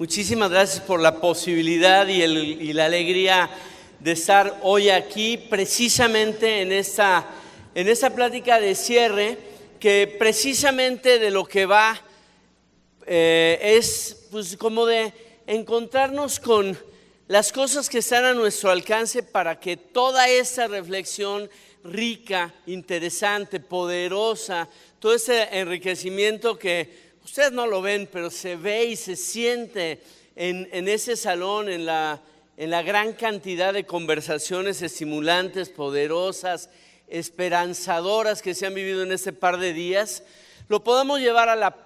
Muchísimas gracias por la posibilidad y la alegría de estar hoy aquí, precisamente en esta plática de cierre, que precisamente de lo que va es pues como de encontrarnos con las cosas que están a nuestro alcance para que toda esta reflexión rica, interesante, poderosa, todo ese enriquecimiento que ustedes no lo ven, pero se ve y se siente en ese salón, en la gran cantidad de conversaciones estimulantes, poderosas, esperanzadoras que se han vivido en este par de días, lo podamos llevar a la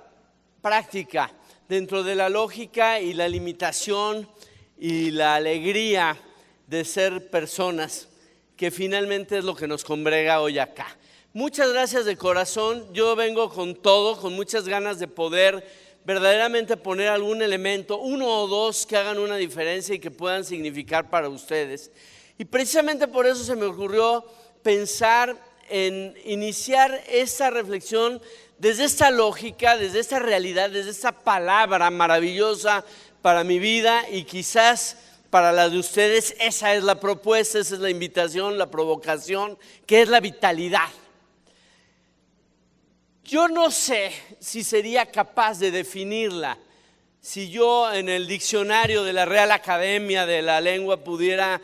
práctica dentro de la lógica y la limitación y la alegría de ser personas, que finalmente es lo que nos congrega hoy acá. Muchas gracias de corazón. Yo vengo con todo, con muchas ganas de poder verdaderamente poner algún elemento, uno o dos que hagan una diferencia y que puedan significar para ustedes. Y precisamente por eso se me ocurrió pensar en iniciar esta reflexión desde esta lógica, desde esta realidad, desde esta palabra maravillosa para mi vida y quizás para la de ustedes. Esa es la propuesta, esa es la invitación, la provocación, que es la vitalidad. Yo no sé si sería capaz de definirla, si yo en el diccionario de la Real Academia de la Lengua pudiera,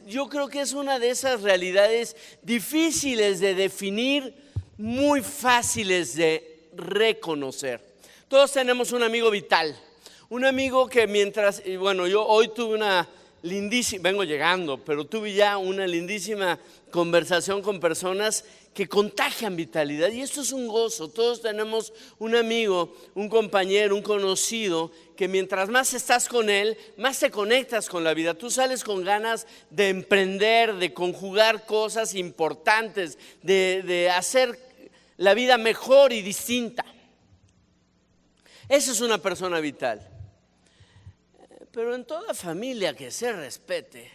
yo creo que es una de esas realidades difíciles de definir, muy fáciles de reconocer. Todos tenemos un amigo vital, un amigo que yo hoy tuve una lindísima, vengo llegando, pero tuve ya una lindísima conversación con personas que contagian vitalidad, y esto es un gozo. Todos tenemos un amigo, un compañero, un conocido, que mientras más estás con él, más te conectas con la vida. Tú sales con ganas de emprender, de conjugar cosas importantes, de hacer la vida mejor y distinta. Esa es una persona vital. Pero en toda familia que se respete,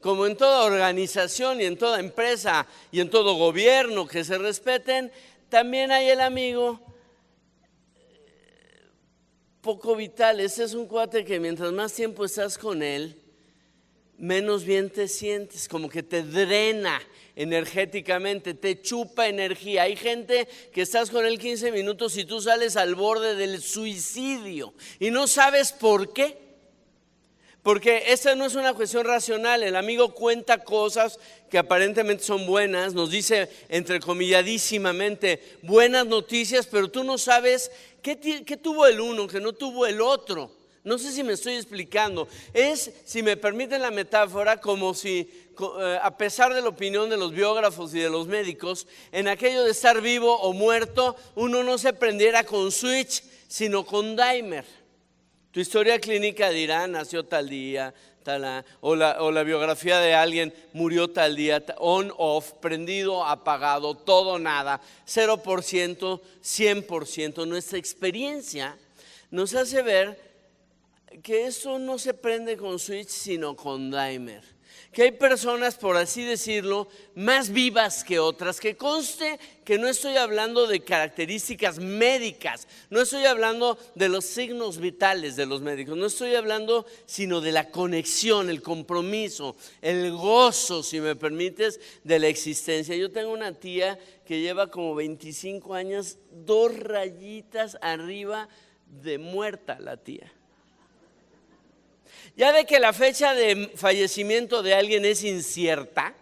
como en toda organización y en toda empresa y en todo gobierno que se respeten, también hay el amigo poco vital. Ese es un cuate que mientras más tiempo estás con él, menos bien te sientes, como que te drena energéticamente, te chupa energía. Hay gente que estás con él 15 minutos y tú sales al borde del suicidio y no sabes por qué. Porque esta no es una cuestión racional. El amigo cuenta cosas que aparentemente son buenas, nos dice entrecomilladísimamente buenas noticias, pero tú no sabes qué tuvo el uno, que no tuvo el otro. No sé si me estoy explicando. Es, si me permiten la metáfora, como si a pesar de la opinión de los biógrafos y de los médicos, en aquello de estar vivo o muerto, uno no se prendiera con switch, sino con dimer. Tu historia clínica dirá, nació tal día, o la biografía de alguien, murió tal día, on, off, prendido, apagado, todo, nada, 0%, 100%. Nuestra experiencia nos hace ver que eso no se prende con switch, sino con dimer. Que hay personas, por así decirlo, más vivas que otras, que conste que no estoy hablando de características médicas, no estoy hablando de los signos vitales de los médicos, no estoy hablando sino de la conexión, el compromiso, el gozo, si me permites, de la existencia. Yo tengo una tía que lleva como 25 años, 2 rayitas arriba de muerta la tía. Ya de que la fecha de fallecimiento de alguien es incierta,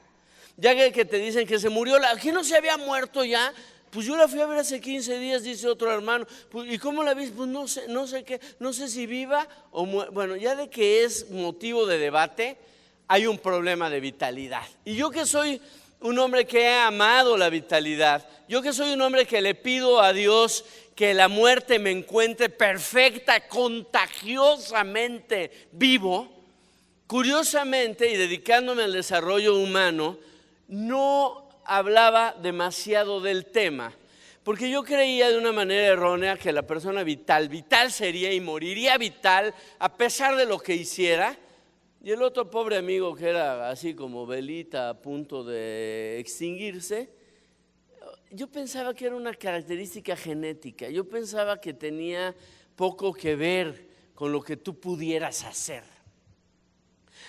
ya que te dicen que se murió, ¿quién no se había muerto ya? Pues yo la fui a ver hace 15 días, dice otro hermano. Pues, ¿y cómo la viste? Pues no sé qué, no sé si viva o muerta. Bueno, ya de que es motivo de debate, hay un problema de vitalidad. Y yo que soy un hombre que he amado la vitalidad, yo que soy un hombre que le pido a Dios que la muerte me encuentre perfecta, contagiosamente vivo, curiosamente, y dedicándome al desarrollo humano, no hablaba demasiado del tema, porque yo creía de una manera errónea que la persona vital sería y moriría vital a pesar de lo que hiciera. Y el otro pobre amigo que era así como velita a punto de extinguirse, yo pensaba que era una característica genética, yo pensaba que tenía poco que ver con lo que tú pudieras hacer.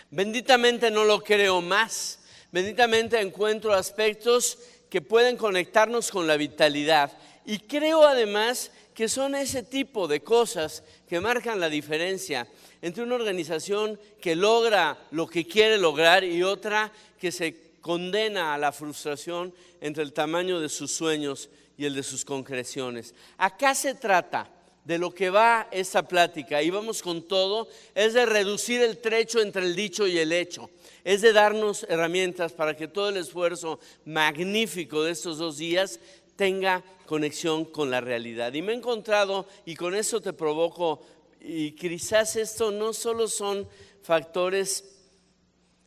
Benditamente no lo creo más. Benditamente encuentro aspectos que pueden conectarnos con la vitalidad. Y creo además que son ese tipo de cosas que marcan la diferencia entre una organización que logra lo que quiere lograr y otra que se condena a la frustración entre el tamaño de sus sueños y el de sus concreciones. Acá se trata de lo que va esta plática, y vamos con todo, es de reducir el trecho entre el dicho y el hecho. Es de darnos herramientas para que todo el esfuerzo magnífico de estos 2 días tenga conexión con la realidad. Y me he encontrado, y con eso te provoco, y quizás esto no solo son factores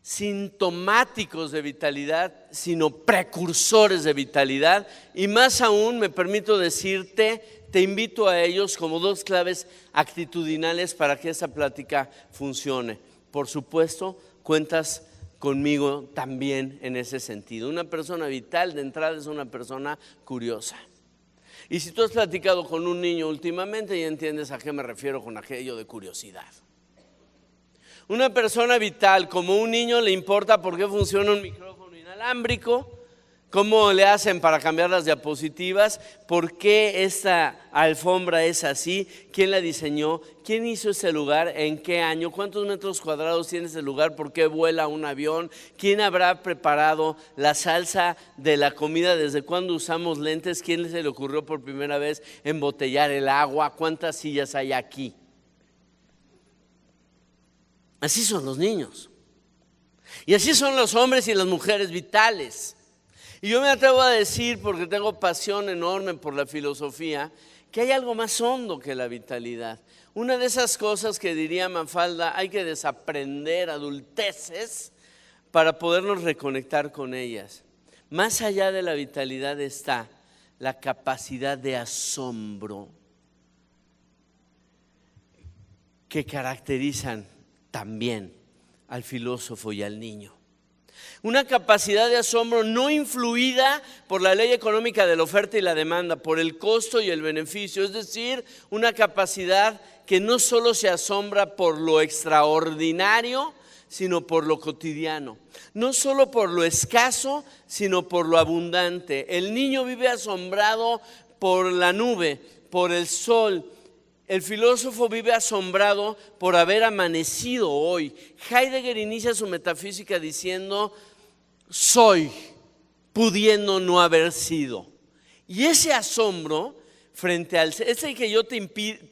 sintomáticos de vitalidad, sino precursores de vitalidad, y más aún me permito decirte, te invito a ellos como 2 claves actitudinales para que esta plática funcione. Por supuesto, cuentas conmigo también en ese sentido. Una persona vital de entrada es una persona curiosa. Y si tú has platicado con un niño últimamente, ya entiendes a qué me refiero con aquello de curiosidad. Una persona vital, como un niño, le importa por qué funciona un micrófono inalámbrico, cómo le hacen para cambiar las diapositivas, por qué esta alfombra es así, quién la diseñó, quién hizo ese lugar, en qué año, cuántos metros cuadrados tiene ese lugar, por qué vuela un avión, quién habrá preparado la salsa de la comida, desde cuándo usamos lentes, quién se le ocurrió por primera vez embotellar el agua, cuántas sillas hay aquí. Así son los niños. Y así son los hombres y las mujeres vitales. Y yo me atrevo a decir, porque tengo pasión enorme por la filosofía, que hay algo más hondo que la vitalidad. Una de esas cosas que diría Mafalda, hay que desaprender adulteces para podernos reconectar con ellas. Más allá de la vitalidad está la capacidad de asombro que caracterizan también al filósofo y al niño. Una capacidad de asombro no influida por la ley económica de la oferta y la demanda, por el costo y el beneficio. Es decir, una capacidad que no solo se asombra por lo extraordinario, sino por lo cotidiano. No solo por lo escaso, sino por lo abundante. El niño vive asombrado por la nube, por el sol. El filósofo vive asombrado por haber amanecido hoy. Heidegger inicia su metafísica diciendo: soy, pudiendo no haber sido. Y ese asombro frente al ser, ese que yo te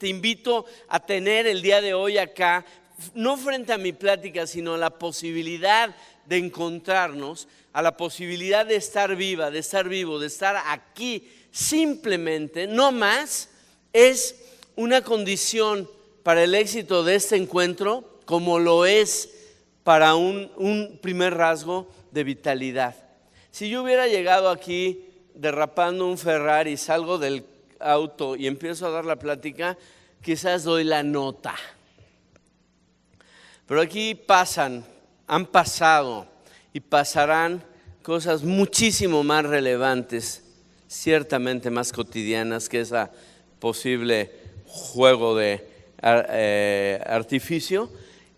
invito a tener el día de hoy acá, no frente a mi plática, sino a la posibilidad de encontrarnos, a la posibilidad de estar viva, de estar vivo, de estar aquí simplemente, no más, es una condición para el éxito de este encuentro, como lo es para un primer rasgo de vitalidad. Si yo hubiera llegado aquí derrapando un Ferrari, salgo del auto y empiezo a dar la plática, quizás doy la nota. Pero aquí han pasado y pasarán cosas muchísimo más relevantes, ciertamente más cotidianas que esa posible juego de artificio,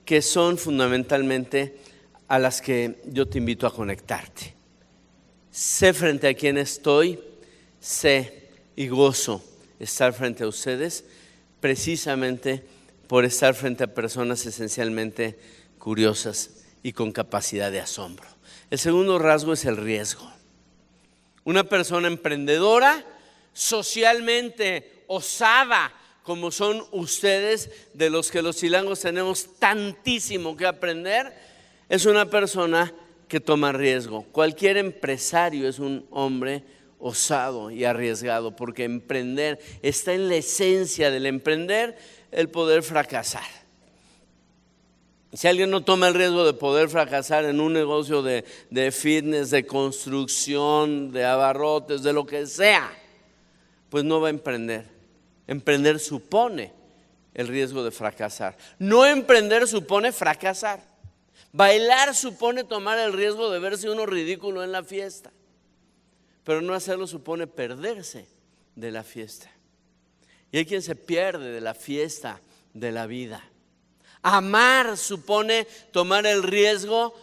que son fundamentalmente a las que yo te invito a conectarte. Sé frente a quién estoy, sé y gozo estar frente a ustedes, precisamente por estar frente a personas esencialmente curiosas y con capacidad de asombro. El segundo rasgo es el riesgo. Una persona emprendedora, socialmente osada, como son ustedes, de los que los chilangos tenemos tantísimo que aprender, es una persona que toma riesgo. Cualquier empresario es un hombre osado y arriesgado, porque emprender está en la esencia del emprender, el poder fracasar. Si alguien no toma el riesgo de poder fracasar en un negocio de fitness, de construcción, de abarrotes, de lo que sea, pues no va a emprender. Emprender supone el riesgo de fracasar. No emprender supone fracasar. Bailar supone tomar el riesgo de verse uno ridículo en la fiesta. Pero no hacerlo supone perderse de la fiesta. Y hay quien se pierde de la fiesta de la vida. Amar supone tomar el riesgo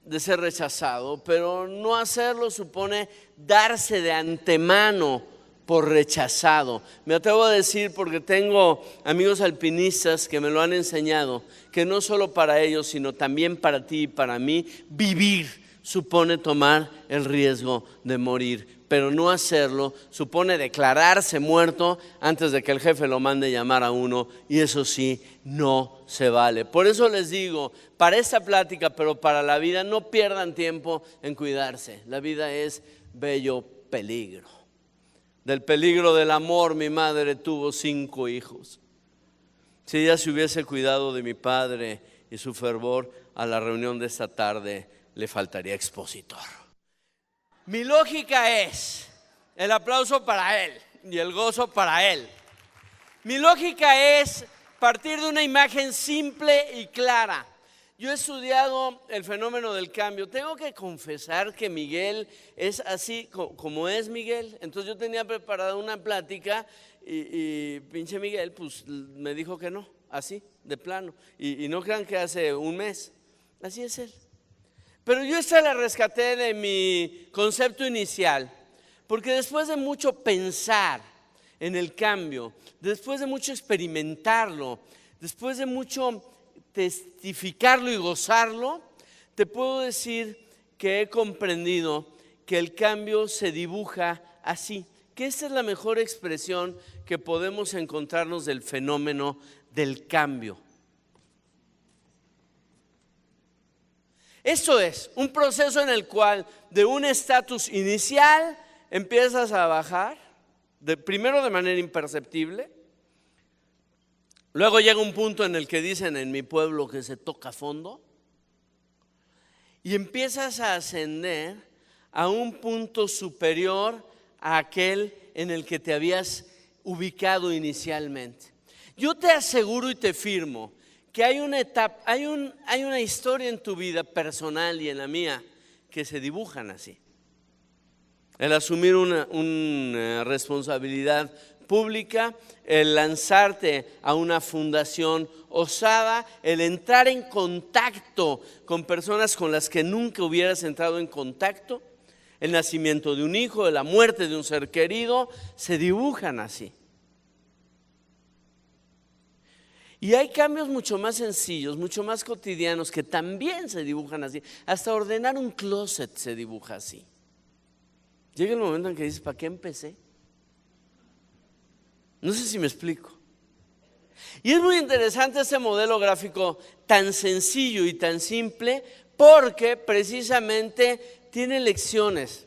de ser rechazado, pero no hacerlo supone darse de antemano por rechazado. Me atrevo a decir, porque tengo amigos alpinistas que me lo han enseñado, que no solo para ellos, sino también para ti y para mí, vivir supone tomar el riesgo de morir, pero no hacerlo supone declararse muerto antes de que el jefe lo mande llamar a uno, y eso sí, no se vale. Por eso les digo, para esta plática, pero para la vida, no pierdan tiempo en cuidarse. La vida es bello peligro. Del peligro del amor, mi madre tuvo 5 hijos. Si ella se hubiese cuidado de mi padre y su fervor, a la reunión de esta tarde le faltaría expositor. Mi lógica es, el aplauso para él y el gozo para él. Mi lógica es partir de una imagen simple y clara. Yo he estudiado el fenómeno del cambio. Tengo que confesar que Miguel es así como es Miguel. Entonces yo tenía preparada una plática y pinche Miguel pues me dijo que no, así, de plano. Y no crean que hace un mes, así es él. Pero yo esta la rescaté de mi concepto inicial, porque después de mucho pensar en el cambio, después de mucho experimentarlo, después de mucho testificarlo y gozarlo, te puedo decir que he comprendido que el cambio se dibuja así, que esta es la mejor expresión que podemos encontrarnos del fenómeno del cambio. Esto es un proceso en el cual de un estatus inicial empiezas a bajar, primero de manera imperceptible. Luego llega un punto en el que dicen en mi pueblo que se toca fondo y empiezas a ascender a un punto superior a aquel en el que te habías ubicado inicialmente. Yo te aseguro y te firmo que hay una etapa, hay una historia en tu vida personal y en la mía que se dibujan así. El asumir una responsabilidad pública, el lanzarte a una fundación osada, el entrar en contacto con personas con las que nunca hubieras entrado en contacto, el nacimiento de un hijo, la muerte de un ser querido, se dibujan así. Y hay cambios mucho más sencillos, mucho más cotidianos que también se dibujan así. Hasta ordenar un closet se dibuja así. Llega el momento en que dices, ¿para qué empecé? No sé si me explico. Y es muy interesante este modelo gráfico tan sencillo y tan simple porque precisamente tiene lecciones.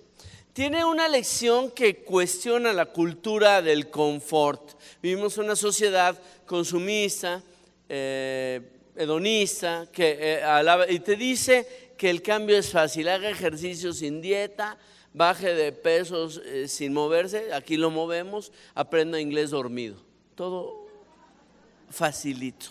Tiene una lección que cuestiona la cultura del confort. Vivimos en una sociedad consumista, hedonista, que alaba y te dice que el cambio es fácil. Haga ejercicio sin dieta, baje de pesos sin moverse, aquí lo movemos, aprenda inglés dormido. Todo facilito.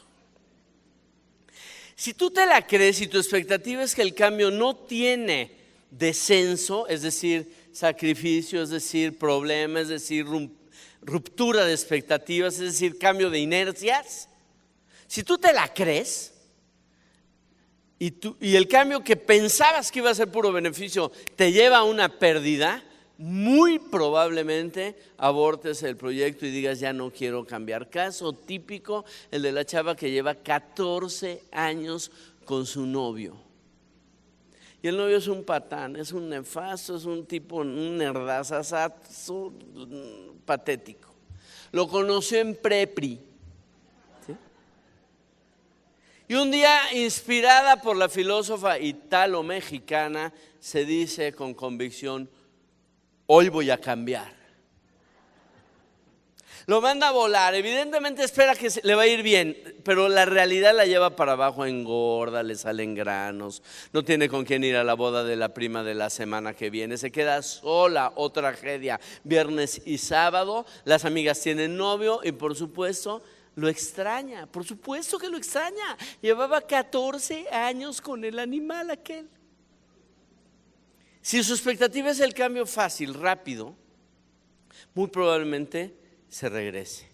Si tú te la crees y tu expectativa es que el cambio no tiene descenso, es decir, sacrificio, es decir, problema, es decir, ruptura de expectativas, es decir, cambio de inercias. Si tú te la crees y el cambio que pensabas que iba a ser puro beneficio te lleva a una pérdida, muy probablemente abortes el proyecto y digas ya no quiero cambiar. Caso típico, el de la chava que lleva 14 años con su novio. Y el novio es un patán, es un nefasto, es un tipo, un nerdazazazo patético. Lo conoció en prepri. ¿Sí? Y un día, inspirada por la filósofa italo-mexicana, se dice con convicción, hoy voy a cambiar. Lo manda a volar, evidentemente espera que le va a ir bien, pero la realidad la lleva para abajo, engorda, le salen granos, no tiene con quién ir a la boda de la prima de la semana que viene, se queda sola, otra tragedia, viernes y sábado, las amigas tienen novio y por supuesto lo extraña, por supuesto que lo extraña, llevaba 14 años con el animal aquel. Si su expectativa es el cambio fácil, rápido, muy probablemente se regrese.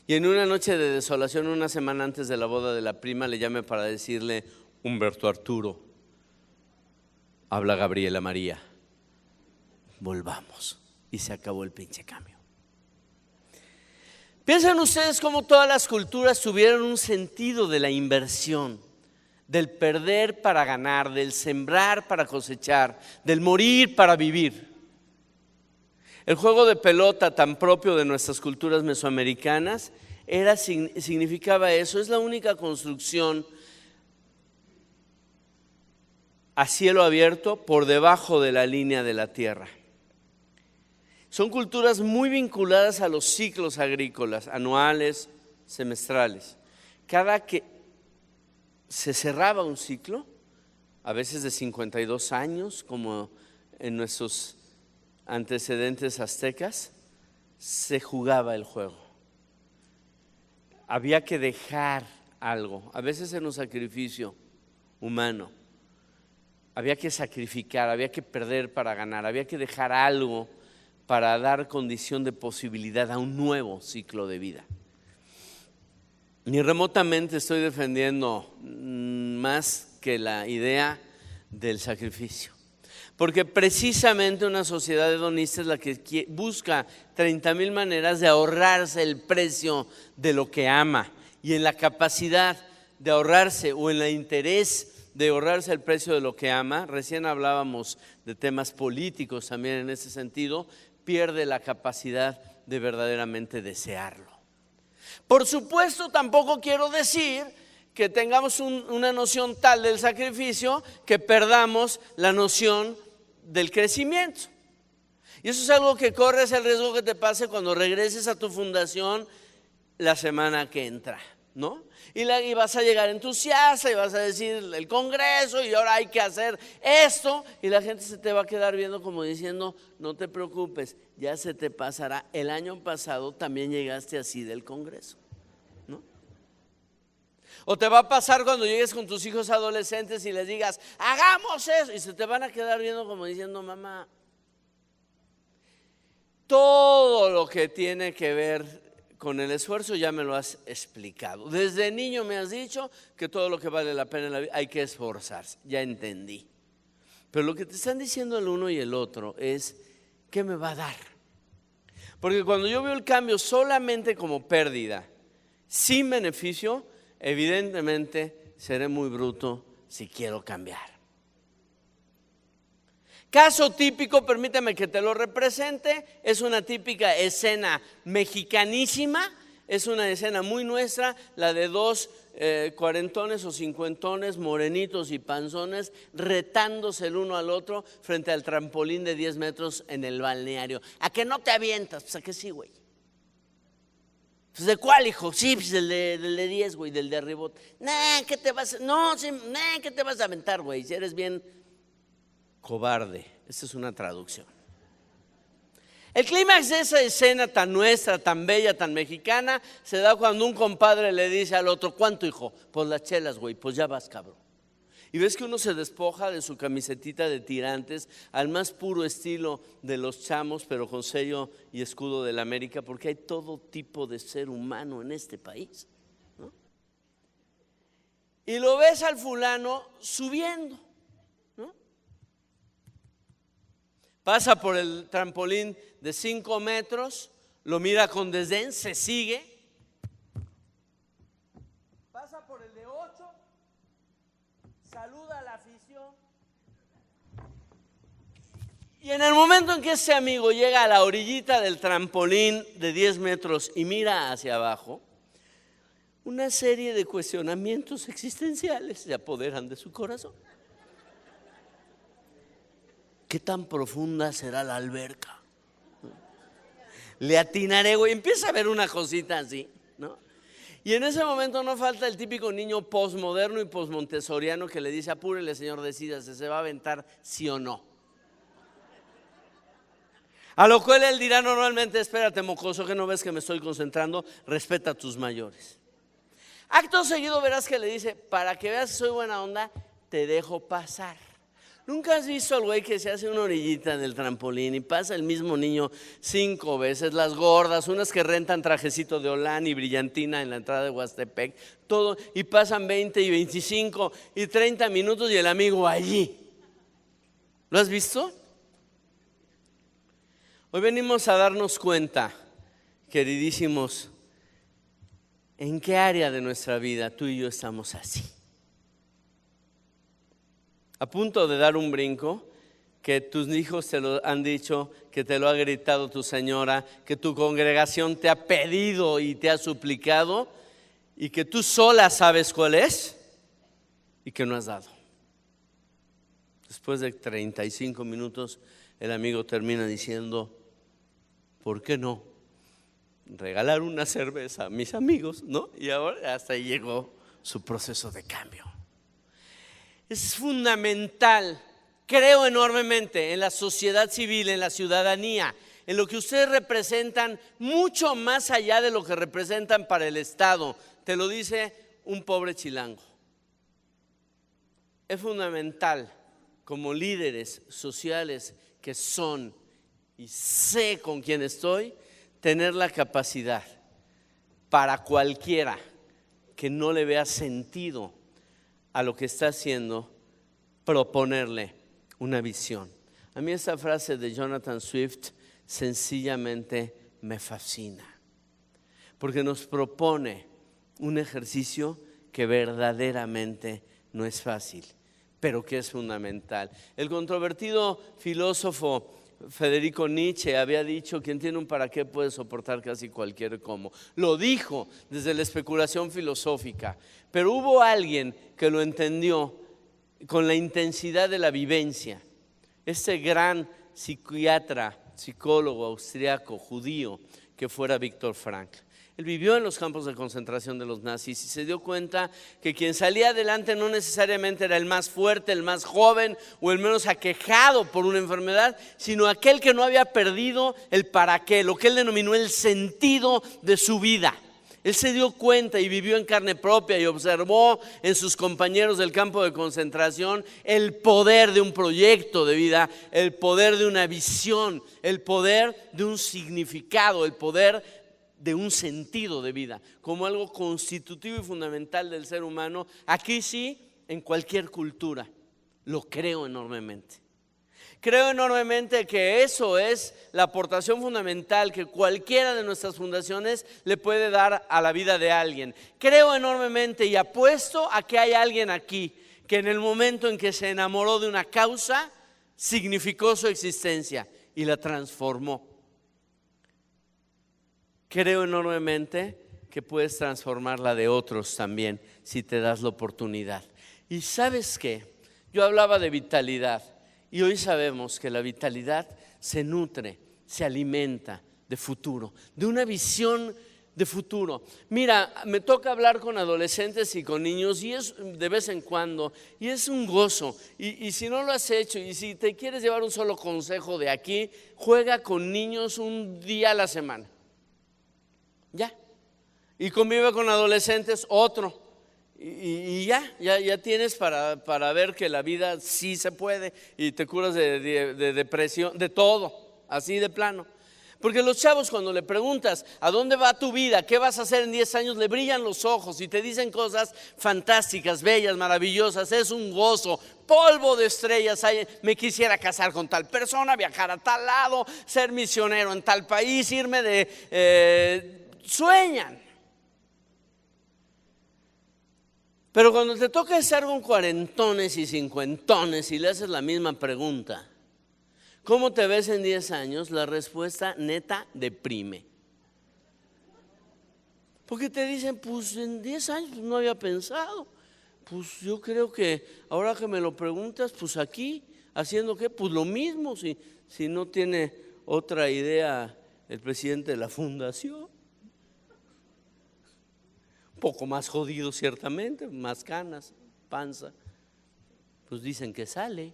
Y en una noche de desolación, una semana antes de la boda de la prima, le llamé para decirle: Humberto Arturo, habla Gabriela María, volvamos. Y se acabó el pinche cambio. Piensen ustedes cómo todas las culturas tuvieron un sentido de la inversión, del perder para ganar, del sembrar para cosechar, del morir para vivir. El juego de pelota tan propio de nuestras culturas mesoamericanas significaba eso. Es la única construcción a cielo abierto por debajo de la línea de la tierra. Son culturas muy vinculadas a los ciclos agrícolas, anuales, semestrales. Cada que se cerraba un ciclo, a veces de 52 años, como en nuestros antecedentes aztecas, se jugaba el juego. Había que dejar algo, a veces en un sacrificio humano. Había que sacrificar, había que perder para ganar, había que dejar algo para dar condición de posibilidad a un nuevo ciclo de vida. Ni remotamente estoy defendiendo más que la idea del sacrificio, porque precisamente una sociedad hedonista es la que busca 30,000 maneras de ahorrarse el precio de lo que ama, y en la capacidad de ahorrarse o en el interés de ahorrarse el precio de lo que ama, recién hablábamos de temas políticos también en ese sentido, pierde la capacidad de verdaderamente desearlo. Por supuesto, tampoco quiero decir que tengamos una noción tal del sacrificio que perdamos la noción del crecimiento. Y eso es algo que corres el riesgo que te pase cuando regreses a tu fundación la semana que entra, ¿no? Y vas a llegar entusiasta y vas a decir el Congreso y ahora hay que hacer esto, y la gente se te va a quedar viendo como diciendo: no te preocupes, ya se te pasará. El año pasado también llegaste así del Congreso, ¿no? O te va a pasar cuando llegues con tus hijos adolescentes y les digas: hagamos eso, y se te van a quedar viendo como diciendo: mamá. Todo lo que tiene que ver con el esfuerzo ya me lo has explicado. Desde niño me has dicho que todo lo que vale la pena en la vida hay que esforzarse. Ya entendí. Pero lo que te están diciendo el uno y el otro es: ¿qué me va a dar? Porque cuando yo veo el cambio solamente como pérdida, sin beneficio, evidentemente seré muy bruto si quiero cambiar. Caso típico, permíteme que te lo represente, es una típica escena mexicanísima, es una escena muy nuestra, la de dos cuarentones o cincuentones, morenitos y panzones, retándose el uno al otro frente al trampolín de 10 metros en el balneario. ¿A que no te avientas? Pues a que sí, güey. Pues ¿de cuál, hijo? Sí, pues del de 10, güey, del de rebote. ¿Qué te vas a...? ¿Qué te vas a aventar, güey? Si eres bien cobarde. Esta es una traducción. El clímax de esa escena tan nuestra, tan bella, tan mexicana, se da cuando un compadre le dice al otro: ¿cuánto, hijo? Pues las chelas, güey, pues ya vas, cabrón. Y ves que uno se despoja de su camisetita de tirantes al más puro estilo de los chamos, pero con sello y escudo de la América, porque hay todo tipo de ser humano en este país, ¿no? Y lo ves al fulano subiendo, ¿no? Pasa por el trampolín de 5 metros, lo mira con desdén, se sigue. Pasa por el de 8, saluda a la afición. Y en el momento en que ese amigo llega a la orillita del trampolín de 10 metros y mira hacia abajo, una serie de cuestionamientos existenciales se apoderan de su corazón. ¿Qué tan profunda será la alberca? Le atinaré, güey. Empieza a ver una cosita así, ¿no? Y en ese momento no falta el típico niño posmoderno y posmontessoriano que le dice: apúrele, señor, decídase, ¿se va a aventar sí o no? A lo cual él dirá normalmente: espérate, mocoso, que no ves que me estoy concentrando, respeta a tus mayores. Acto seguido verás que le dice: para que veas que soy buena onda, te dejo pasar. ¿Nunca has visto al güey que se hace una orillita en el trampolín y pasa el mismo niño 5 veces? Las gordas, unas que rentan trajecito de Holán y brillantina en la entrada de Huastepec, todo, y pasan 20 y 25 y 30 minutos y el amigo allí. ¿Lo has visto? Hoy venimos a darnos cuenta, queridísimos, en qué área de nuestra vida tú y yo estamos así. A punto de dar un brinco, que tus hijos te lo han dicho, que te lo ha gritado tu señora, que tu congregación te ha pedido y te ha suplicado, y que tú sola sabes cuál es y que no has dado. Después de 35 minutos, el amigo termina diciendo: ¿por qué no regalar una cerveza a mis amigos? ¿No? Y ahora hasta ahí llegó su proceso de cambio. Es fundamental, creo enormemente en la sociedad civil, en la ciudadanía, en lo que ustedes representan, mucho más allá de lo que representan para el Estado. Te lo dice un pobre chilango. Es fundamental, como líderes sociales que son, y sé con quién estoy, tener la capacidad para cualquiera que no le vea sentido a lo que está haciendo, proponerle una visión. A mí esta frase de Jonathan Swift sencillamente me fascina, porque nos propone un ejercicio que verdaderamente no es fácil, pero que es fundamental. El controvertido filósofo Federico Nietzsche había dicho: quien tiene un para qué puede soportar casi cualquier cómo. Lo dijo desde la especulación filosófica, pero hubo alguien que lo entendió con la intensidad de la vivencia. Este gran psiquiatra, psicólogo austriaco, judío, que fuera Viktor Frankl. Él vivió en los campos de concentración de los nazis y se dio cuenta que quien salía adelante no necesariamente era el más fuerte, el más joven o el menos aquejado por una enfermedad, sino aquel que no había perdido el para qué, lo que él denominó el sentido de su vida. Él se dio cuenta y vivió en carne propia y observó en sus compañeros del campo de concentración el poder de un proyecto de vida, el poder de una visión, el poder de un significado, el poder de un sentido de vida, como algo constitutivo y fundamental del ser humano. Aquí sí, en cualquier cultura, lo creo enormemente. Creo enormemente que eso es la aportación fundamental que cualquiera de nuestras fundaciones le puede dar a la vida de alguien. Creo enormemente y apuesto a que hay alguien aquí que en el momento en que se enamoró de una causa, significó su existencia y la transformó. Creo enormemente que puedes transformar la de otros también si te das la oportunidad. Y ¿sabes qué? Yo hablaba de vitalidad y hoy sabemos que la vitalidad se nutre, se alimenta de futuro, de una visión de futuro. Mira, me toca hablar con adolescentes y con niños y es de vez en cuando y es un gozo. Y si no lo has hecho y si te quieres llevar un solo consejo de aquí, juega con niños un día a la semana. Ya. Y convive con adolescentes otro. Y ya tienes para ver que la vida sí se puede y te curas de depresión, de todo, así de plano. Porque los chavos, cuando le preguntas ¿a dónde va tu vida? ¿Qué vas a hacer en 10 años? Le brillan los ojos y te dicen cosas fantásticas, bellas, maravillosas. Es un gozo, polvo de estrellas. Me quisiera casar con tal persona, viajar a tal lado, ser misionero en tal país, irme sueñan. Pero cuando te toca estar con cuarentones y cincuentones y le haces la misma pregunta, ¿cómo te ves en 10 años? La respuesta neta deprime. Porque te dicen, pues en 10 años no había pensado. Pues yo creo que ahora que me lo preguntas, pues aquí, ¿haciendo qué? Pues lo mismo, si no tiene otra idea el presidente de la fundación. Un poco más jodido ciertamente, más canas, panza. Pues dicen que sale.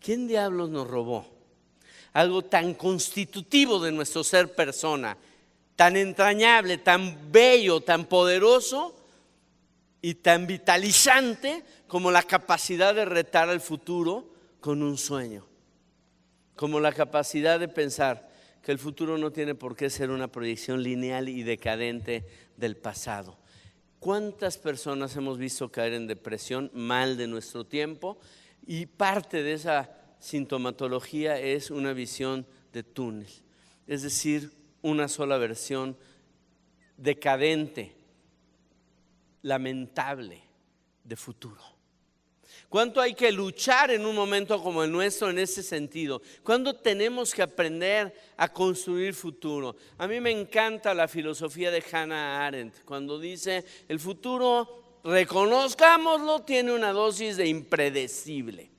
¿Quién diablos nos robó algo tan constitutivo de nuestro ser persona, tan entrañable, tan bello, tan poderoso, y tan vitalizante como la capacidad de retar al futuro con un sueño, como la capacidad de pensar que el futuro no tiene por qué ser una proyección lineal y decadente del pasado. ¿Cuántas personas hemos visto caer en depresión, mal de nuestro tiempo? Y parte de esa sintomatología es una visión de túnel, es decir, una sola versión decadente, lamentable de futuro. ¿Cuánto hay que luchar en un momento como el nuestro en ese sentido? ¿Cuándo tenemos que aprender a construir futuro? A mí me encanta la filosofía de Hannah Arendt, cuando dice el futuro, reconozcámoslo, tiene una dosis de impredecible.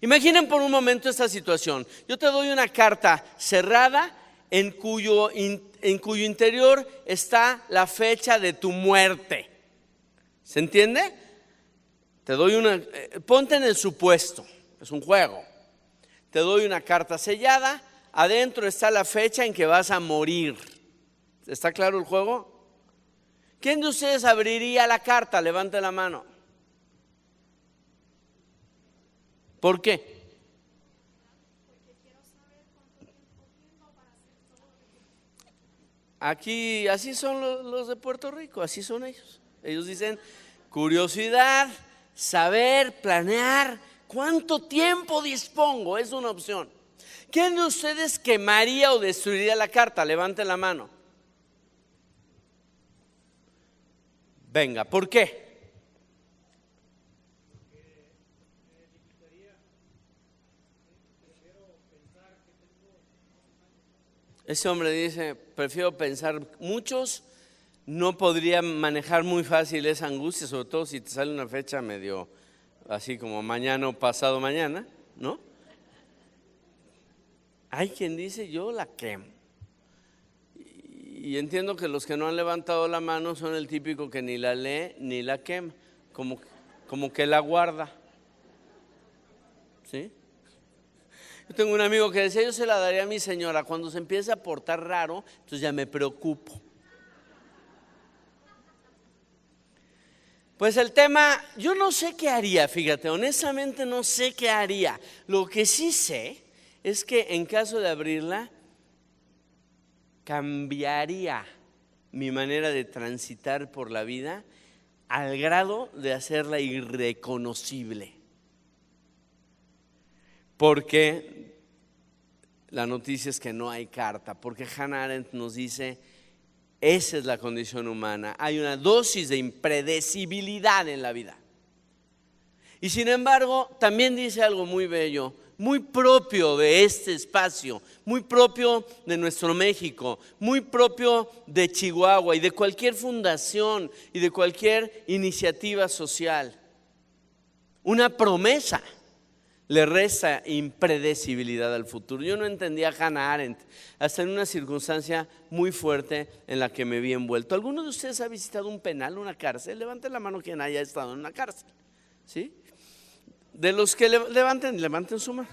Imaginen por un momento esta situación. Yo te doy una carta cerrada en cuyo interior está la fecha de tu muerte. ¿Se entiende? Te doy ponte en el supuesto, es un juego. Te doy una carta sellada, adentro está la fecha en que vas a morir. ¿Está claro el juego? ¿Quién de ustedes abriría la carta? Levante la mano. ¿Por qué? Aquí, así son los de Puerto Rico, así son ellos. Ellos dicen curiosidad, saber, planear, ¿cuánto tiempo dispongo? Es una opción. ¿Quién de ustedes quemaría o destruiría la carta? Levanten la mano. Venga, ¿por qué? Ese hombre dice, prefiero pensar, muchos no podrían manejar muy fácil esa angustia, sobre todo si te sale una fecha medio así como mañana o pasado mañana, ¿no? Hay quien dice, yo la quemo. Y entiendo que los que no han levantado la mano son el típico que ni la lee ni la quema, como que la guarda. ¿Sí? Yo tengo un amigo que decía, yo se la daría a mi señora, cuando se empieza a portar raro, entonces ya me preocupo. Pues el tema, yo no sé qué haría, fíjate, honestamente no sé qué haría. Lo que sí sé es que en caso de abrirla, cambiaría mi manera de transitar por la vida al grado de hacerla irreconocible. Porque la noticia es que no hay carta, porque Hannah Arendt nos dice, esa es la condición humana, hay una dosis de impredecibilidad en la vida. Y sin embargo, también dice algo muy bello, muy propio de este espacio, muy propio de nuestro México, muy propio de Chihuahua y de cualquier fundación y de cualquier iniciativa social. Una promesa le resta impredecibilidad al futuro. Yo no entendía a Hannah Arendt hasta en una circunstancia muy fuerte en la que me vi envuelto. ¿Alguno de ustedes ha visitado un penal, una cárcel? Levanten la mano quien haya estado en una cárcel. ¿Sí? De los que levanten su mano.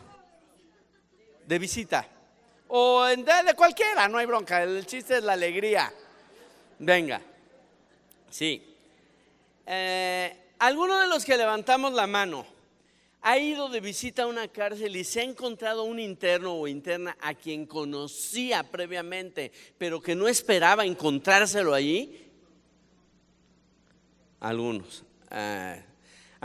De visita. O de cualquiera, no hay bronca. El chiste es la alegría. Venga. Sí. ¿Alguno de los que levantamos la mano ha ido de visita a una cárcel y se ha encontrado un interno o interna a quien conocía previamente, pero que no esperaba encontrárselo allí? Algunos. A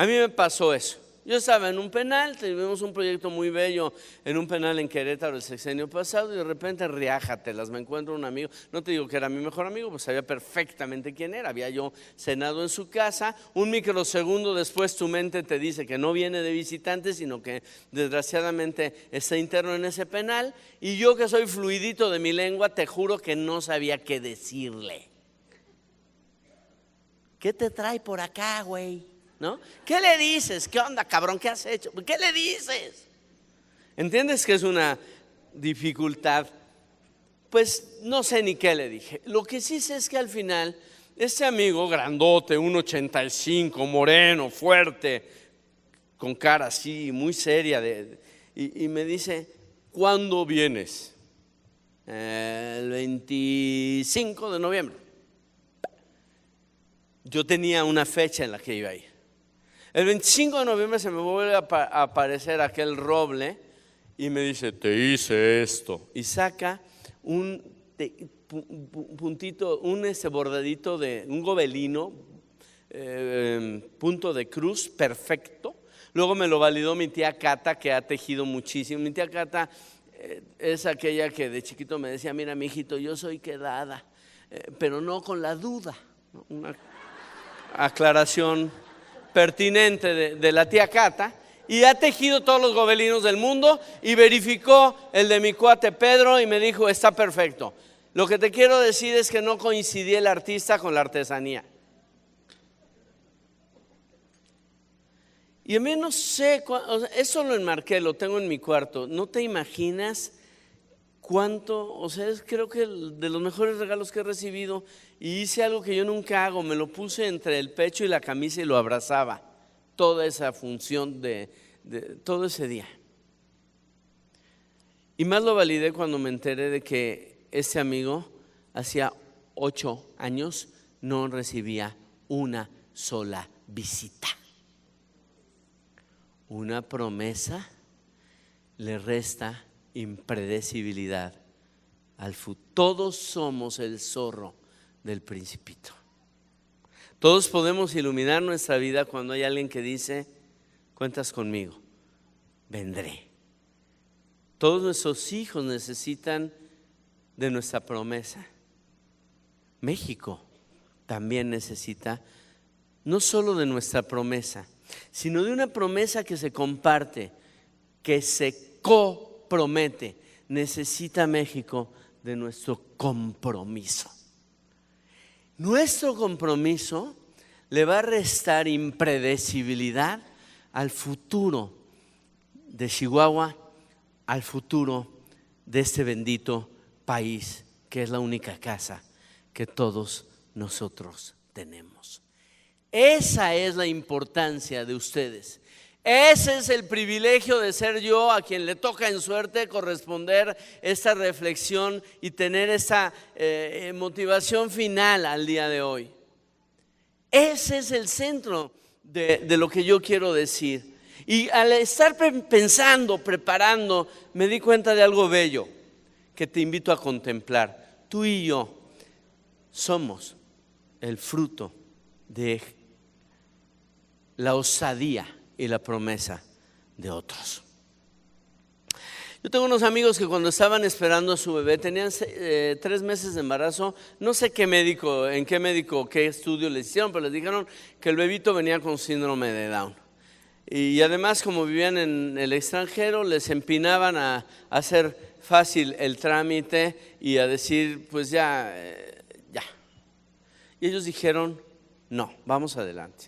mí me pasó eso. Yo estaba en un penal, tuvimos un proyecto muy bello en un penal en Querétaro el sexenio pasado y de repente riájatelas, me encuentro un amigo, no te digo que era mi mejor amigo, pues sabía perfectamente quién era, había yo cenado en su casa, un microsegundo después tu mente te dice que no viene de visitante, sino que desgraciadamente está interno en ese penal y yo que soy fluidito de mi lengua, te juro que no sabía qué decirle. ¿Qué te trae por acá, güey? ¿No? ¿Qué le dices? ¿Qué onda, cabrón? ¿Qué has hecho? ¿Qué le dices? ¿Entiendes que es una dificultad? Pues no sé ni qué le dije. Lo que sí sé es que al final, este amigo grandote, 1.85, moreno, fuerte, con cara así, muy seria, y me dice, ¿cuándo vienes? El 25 de noviembre. yo tenía una fecha en la que iba a ir. El 25 de noviembre se me vuelve a aparecer aquel roble y me dice, te hice esto. Y saca un puntito, un bordadito de un gobelino, punto de cruz, perfecto. Luego me lo validó mi tía Cata, que ha tejido muchísimo. Mi tía Cata es aquella que de chiquito me decía, mira, mijito, yo soy quedada, pero no con la duda. Una aclaración pertinente de la tía Cata. Y ha tejido todos los gobelinos del mundo y verificó el de mi cuate Pedro y me dijo, está perfecto. Lo que te quiero decir es que no coincidía el artista con la artesanía. Y a mí no sé, eso lo enmarqué, lo tengo en mi cuarto. No te imaginas cuánto, o sea, creo que de los mejores regalos que he recibido. Y hice algo que yo nunca hago, me lo puse entre el pecho y la camisa y lo abrazaba. Toda esa función de todo ese día. Y más lo validé cuando me enteré de que este amigo hacía 8 años no recibía una sola visita. Una promesa le resta impredecibilidad al futuro. Todos somos el zorro del Principito. Todos podemos iluminar nuestra vida cuando hay alguien que dice, cuentas conmigo, vendré. Todos nuestros hijos necesitan de nuestra promesa. México también necesita no solo de nuestra promesa, sino de una promesa que se comparte, que se copromete. Necesita México de nuestro compromiso. Nuestro compromiso le va a restar impredecibilidad al futuro de Chihuahua, al futuro de este bendito país, que es la única casa que todos nosotros tenemos. Esa es la importancia de ustedes. Ese es el privilegio de ser yo a quien le toca en suerte corresponder esta reflexión y tener esta motivación final al día de hoy. Ese es el centro de lo que yo quiero decir. Y al estar pensando, preparando, me di cuenta de algo bello que te invito a contemplar. Tú y yo somos el fruto de la osadía y la promesa de otros. Yo tengo unos amigos que cuando estaban esperando a su bebé, tenían 3 meses de embarazo, no sé qué médico, qué estudio les hicieron, pero les dijeron que el bebito venía con síndrome de Down. Y además, como vivían en el extranjero, les empinaban a hacer fácil el trámite y a decir, pues ya. Y ellos dijeron, no, vamos adelante.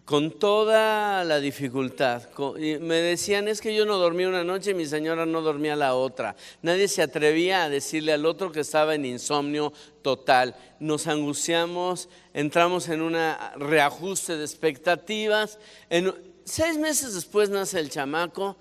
Con toda la dificultad, y me decían, es que yo no dormí una noche y mi señora no dormía la otra. Nadie se atrevía a decirle al otro que estaba en insomnio total. Nos angustiamos, entramos en un reajuste de expectativas. 6 meses después nace el chamaco,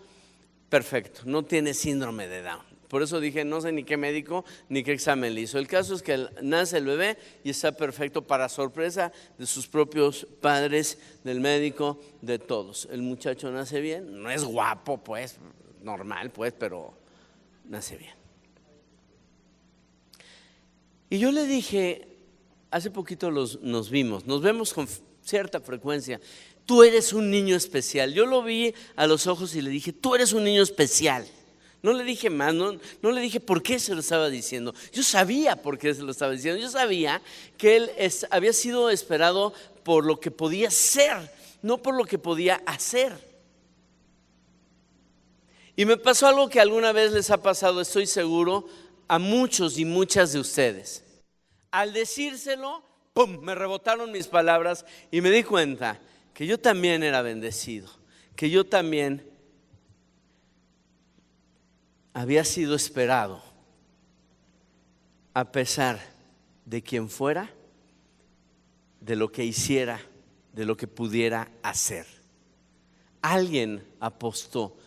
perfecto, no tiene síndrome de Down. Por eso dije, no sé ni qué médico ni qué examen le hizo. El caso es que nace el bebé y está perfecto, para sorpresa de sus propios padres, del médico, de todos. El muchacho nace bien, no es guapo pues, normal pues, pero nace bien. Y yo le dije, hace poquito nos vemos con cierta frecuencia. Tú eres un niño especial. Yo lo vi a los ojos y le dije, tú eres un niño especial. No le dije más, no le dije por qué se lo estaba diciendo. Yo sabía por qué se lo estaba diciendo. Yo sabía que él había sido esperado por lo que podía ser, no por lo que podía hacer. Y me pasó algo que alguna vez les ha pasado, estoy seguro, a muchos y muchas de ustedes. Al decírselo, ¡pum!, me rebotaron mis palabras y me di cuenta que yo también era bendecido, que yo también había sido esperado a pesar de quien fuera, de lo que hiciera, de lo que pudiera hacer. Alguien apostó,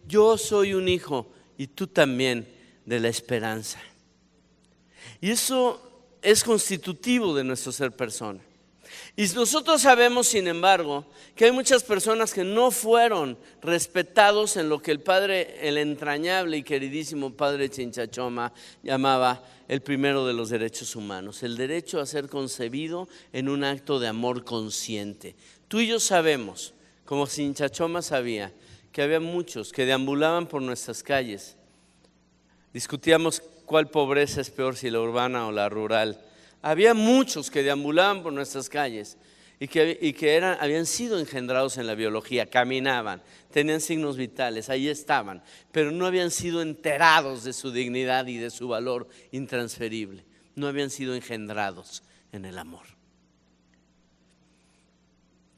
yo soy un hijo y tú también, de la esperanza. Y eso es constitutivo de nuestro ser persona. Y nosotros sabemos, sin embargo, que hay muchas personas que no fueron respetados en lo que el padre, el entrañable y queridísimo padre Chinchachoma llamaba el primero de los derechos humanos, el derecho a ser concebido en un acto de amor consciente. Tú y yo sabemos, como Chinchachoma sabía, que había muchos que deambulaban por nuestras calles. Discutíamos cuál pobreza es peor, si la urbana o la rural. Había muchos que deambulaban por nuestras calles y que habían sido engendrados en la biología, caminaban, tenían signos vitales, ahí estaban, pero no habían sido enterados de su dignidad y de su valor intransferible. No habían sido engendrados en el amor.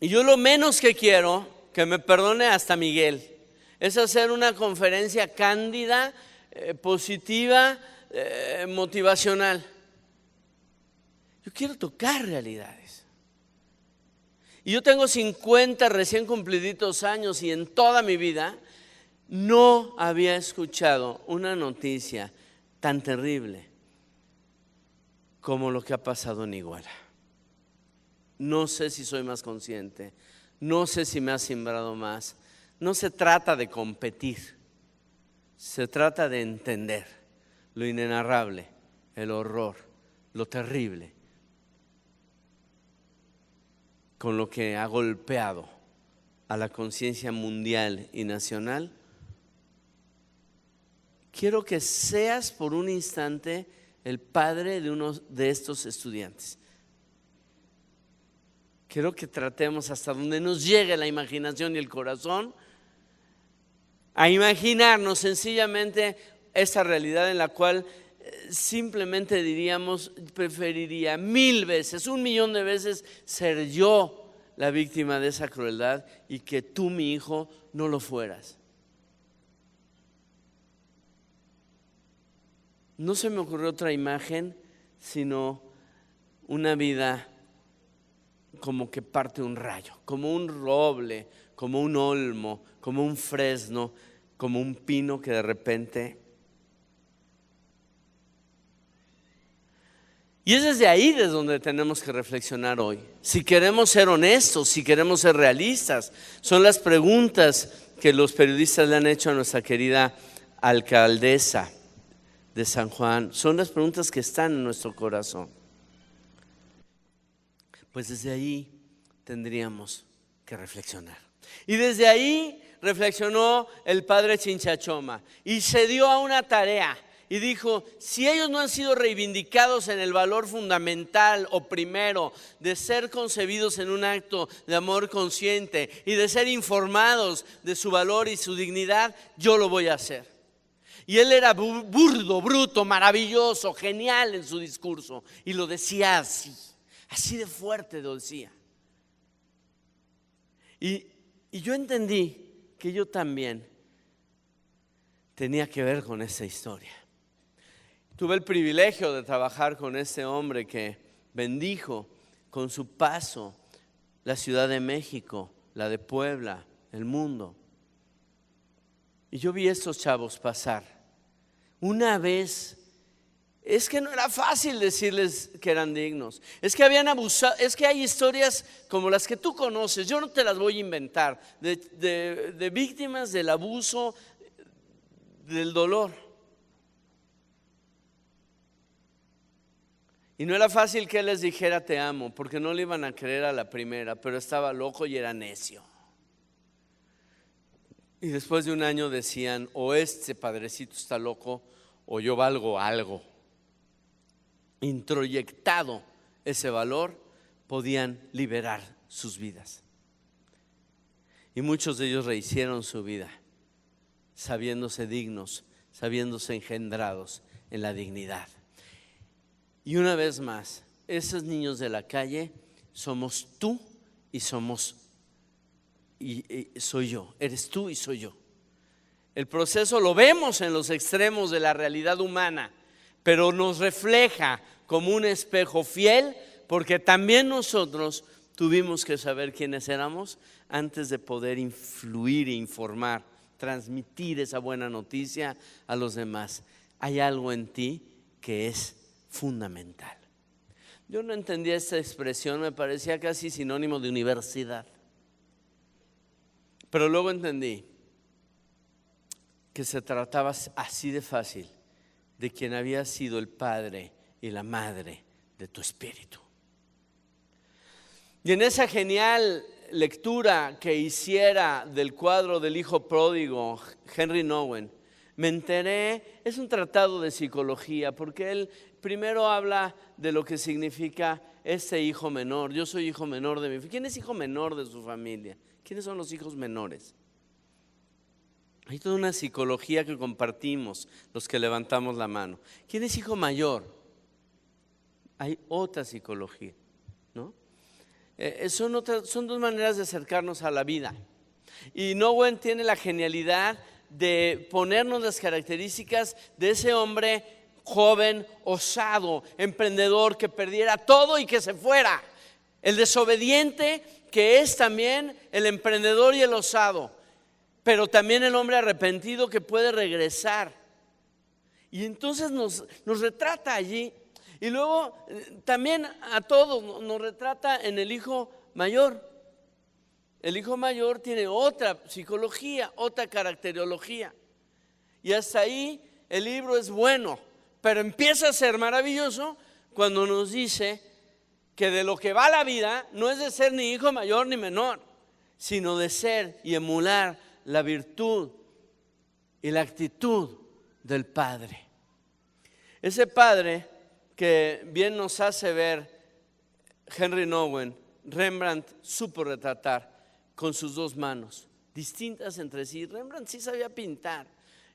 Y yo lo menos que quiero, que me perdone hasta Miguel, es hacer una conferencia cándida, positiva, motivacional. Yo quiero tocar realidades. Y yo tengo 50 recién cumpliditos años y en toda mi vida no había escuchado una noticia tan terrible como lo que ha pasado en Iguala. No sé si soy más consciente, no sé si me ha sembrado más. No se trata de competir, se trata de entender lo inenarrable, el horror, lo terrible con lo que ha golpeado a la conciencia mundial y nacional. Quiero que seas por un instante el padre de uno de estos estudiantes. Quiero que tratemos hasta donde nos llegue la imaginación y el corazón a imaginarnos sencillamente esa realidad en la cual simplemente diríamos, preferiría 1000 veces, 1,000,000 de veces ser yo la víctima de esa crueldad y que tú, mi hijo, no lo fueras. No se me ocurrió otra imagen sino una vida como que parte un rayo, como un roble, como un olmo, como un fresno, como un pino que de repente... Y es desde ahí desde donde tenemos que reflexionar hoy. Si queremos ser honestos, si queremos ser realistas, son las preguntas que los periodistas le han hecho a nuestra querida alcaldesa de San Juan. Son las preguntas que están en nuestro corazón. Pues desde ahí tendríamos que reflexionar. Y desde ahí reflexionó el padre Chinchachoma y se dio a una tarea. Y dijo, si ellos no han sido reivindicados en el valor fundamental o primero de ser concebidos en un acto de amor consciente y de ser informados de su valor y su dignidad, yo lo voy a hacer. Y él era burdo, bruto, maravilloso, genial en su discurso. Y lo decía así de fuerte lo decía. Y yo entendí que yo también tenía que ver con esa historia. Tuve el privilegio de trabajar con este hombre que bendijo con su paso la Ciudad de México, la de Puebla, el mundo. Y yo vi a estos chavos pasar. Una vez, es que no era fácil decirles que eran dignos. Es que habían abusado, es que hay historias como las que tú conoces, yo no te las voy a inventar, de víctimas del abuso, del dolor. Y no era fácil que él les dijera te amo, porque no le iban a creer a la primera, pero estaba loco y era necio. Y después de un año decían, o este padrecito está loco, o yo valgo algo. Introyectado ese valor, podían liberar sus vidas. Y muchos de ellos rehicieron su vida, sabiéndose dignos, sabiéndose engendrados en la dignidad. Y una vez más, esos niños de la calle somos tú y somos y soy yo. Eres tú y soy yo. El proceso lo vemos en los extremos de la realidad humana, pero nos refleja como un espejo fiel, porque también nosotros tuvimos que saber quiénes éramos antes de poder influir e informar, transmitir esa buena noticia a los demás. Hay algo en ti que es fundamental. Yo no entendía esta expresión, me parecía casi sinónimo de universidad. Pero luego entendí que se trataba así de fácil de quien había sido el padre y la madre de tu espíritu. Y en esa genial lectura que hiciera del cuadro del hijo pródigo, Henry Nouwen, me enteré, es un tratado de psicología, porque él primero habla de lo que significa este hijo menor. Yo soy hijo menor de mi familia. ¿Quién es hijo menor de su familia? ¿Quiénes son los hijos menores? Hay toda una psicología que compartimos los que levantamos la mano. ¿Quién es hijo mayor? Hay otra psicología, ¿no? Son dos maneras de acercarnos a la vida. Y Nouwen tiene la genialidad de ponernos las características de ese hombre joven, osado, emprendedor, que perdiera todo y que se fuera. El desobediente, que es también el emprendedor y el osado, pero también el hombre arrepentido que puede regresar. Y entonces nos retrata allí. Y luego también a todos nos retrata en el hijo mayor. El hijo mayor tiene otra psicología, otra caracterología. Y hasta ahí el libro es bueno, pero empieza a ser maravilloso cuando nos dice que de lo que va la vida no es de ser ni hijo mayor ni menor, sino de ser y emular la virtud y la actitud del Padre. Ese Padre que bien nos hace ver Henry Nouwen, Rembrandt supo retratar con sus dos manos, distintas entre sí. Rembrandt sí sabía pintar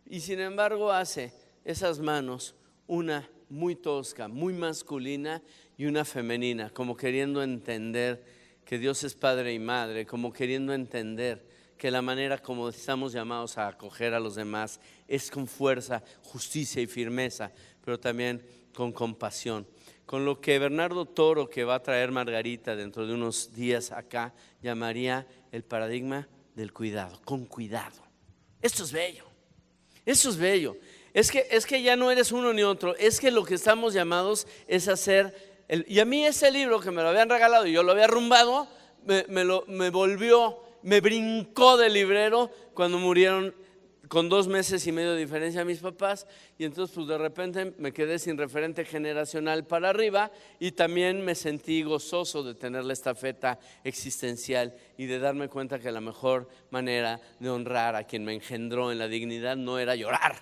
y sin embargo hace esas manos, una muy tosca, muy masculina y una femenina, como queriendo entender que Dios es Padre y Madre, como queriendo entender que la manera como estamos llamados a acoger a los demás es con fuerza, justicia y firmeza, pero también con compasión. Con lo que Bernardo Toro, que va a traer Margarita dentro de unos días acá, llamaría el paradigma del cuidado, con cuidado. Esto es bello, esto es bello. Es que ya no eres uno ni otro, es que lo que estamos llamados es hacer. Y a mí ese libro que me lo habían regalado y yo lo había arrumbado, me brincó del librero cuando murieron con 2 meses y medio de diferencia mis papás, y entonces pues de repente me quedé sin referente generacional para arriba y también me sentí gozoso de tener la estafeta existencial y de darme cuenta que la mejor manera de honrar a quien me engendró en la dignidad no era llorar,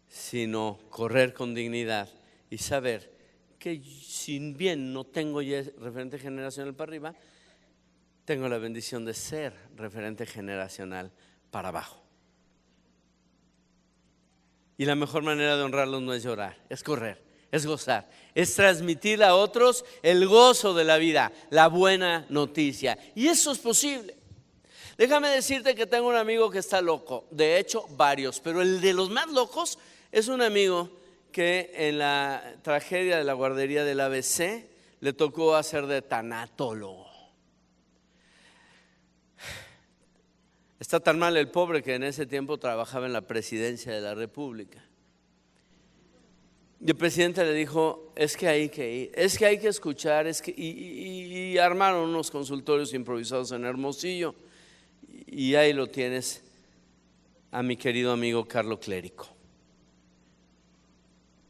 sino correr con dignidad y saber que si bien no tengo ya referente generacional para arriba, tengo la bendición de ser referente generacional para abajo. Y la mejor manera de honrarlos no es llorar, es correr, es gozar, es transmitir a otros el gozo de la vida, la buena noticia. Y eso es posible. Déjame decirte que tengo un amigo que está loco, de hecho varios, pero el de los más locos es un amigo que en la tragedia de la guardería del ABC le tocó hacer de tanatólogo. Está tan mal el pobre que en ese tiempo trabajaba en la presidencia de la República. Y el presidente le dijo, es que hay que ir, es que hay que escuchar, y armaron unos consultorios improvisados en Hermosillo. Y ahí lo tienes a mi querido amigo Carlo Clérico.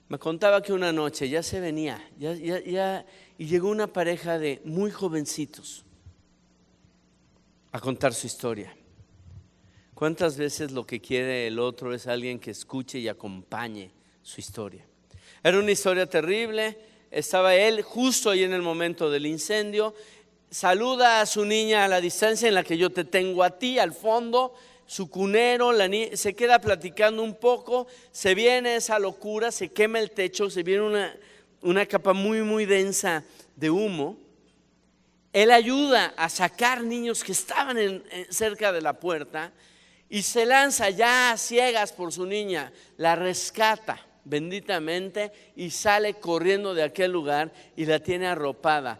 Me contaba que una noche ya se venía, y llegó una pareja de muy jovencitos a contar su historia. ¿Cuántas veces lo que quiere el otro es alguien que escuche y acompañe su historia? Era una historia terrible, estaba él justo ahí en el momento del incendio, saluda a su niña a la distancia en la que yo te tengo a ti, al fondo, su cunero, se queda platicando un poco, se viene esa locura, se quema el techo, se viene una capa muy muy densa de humo. Él ayuda a sacar niños que estaban cerca de la puerta y se lanza ya a ciegas por su niña, la rescata benditamente y sale corriendo de aquel lugar y la tiene arropada.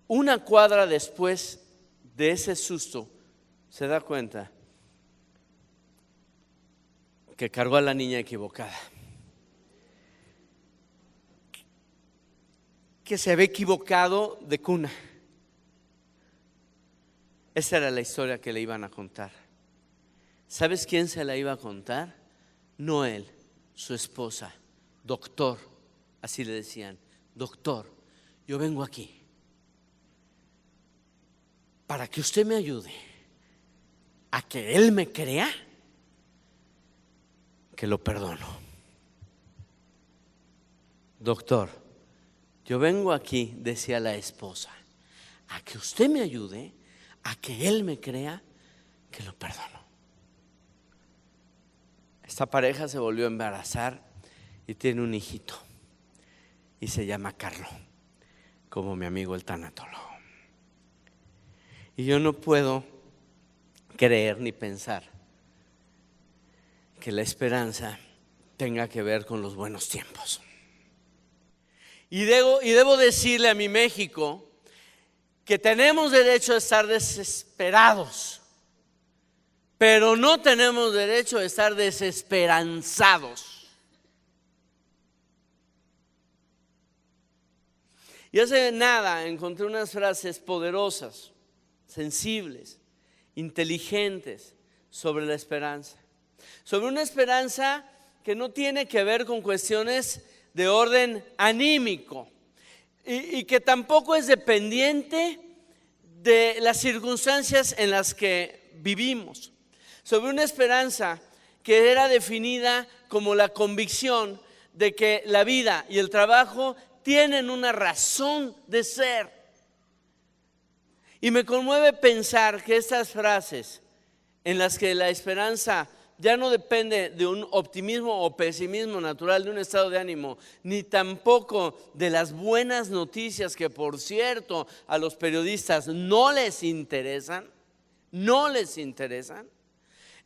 Una cuadra después de ese susto se da cuenta que cargó a la niña equivocada. que se había equivocado de cuna. Esa era la historia que le iban a contar. ¿Sabes quién se la iba a contar? No él, su esposa, doctor, así le decían, doctor, yo vengo aquí para que usted me ayude a que él me crea que lo perdono. Doctor, yo vengo aquí, decía la esposa, a que usted me ayude a que él me crea que lo perdono. Esta pareja se volvió a embarazar y tiene un hijito y se llama Carlo, como mi amigo el tanatólogo. Y yo no puedo creer ni pensar que la esperanza tenga que ver con los buenos tiempos. Y debo decirle a mi México que tenemos derecho a estar desesperados, pero no tenemos derecho a estar desesperanzados. Y hace nada encontré unas frases poderosas, sensibles, inteligentes sobre la esperanza. Sobre una esperanza que no tiene que ver con cuestiones de orden anímico y que tampoco es dependiente de las circunstancias en las que vivimos. Sobre una esperanza que era definida como la convicción de que la vida y el trabajo tienen una razón de ser. Y me conmueve pensar que estas frases en las que la esperanza ya no depende de un optimismo o pesimismo natural, de un estado de ánimo, ni tampoco de las buenas noticias que, por cierto, a los periodistas no les interesan,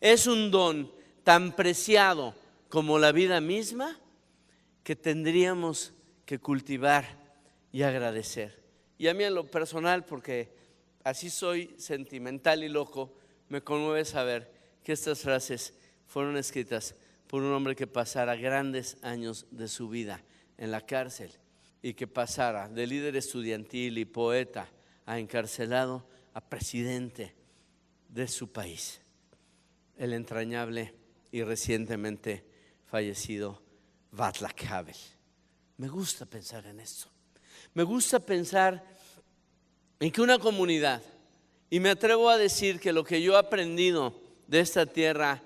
es un don tan preciado como la vida misma que tendríamos que cultivar y agradecer. Y a mí en lo personal, porque así soy sentimental y loco, me conmueve saber que estas frases fueron escritas por un hombre que pasara grandes años de su vida en la cárcel y que pasara de líder estudiantil y poeta a encarcelado a presidente de su país, el entrañable y recientemente fallecido Václav Havel. Me gusta pensar en esto. Me gusta pensar en que una comunidad, y me atrevo a decir que lo que yo he aprendido de esta tierra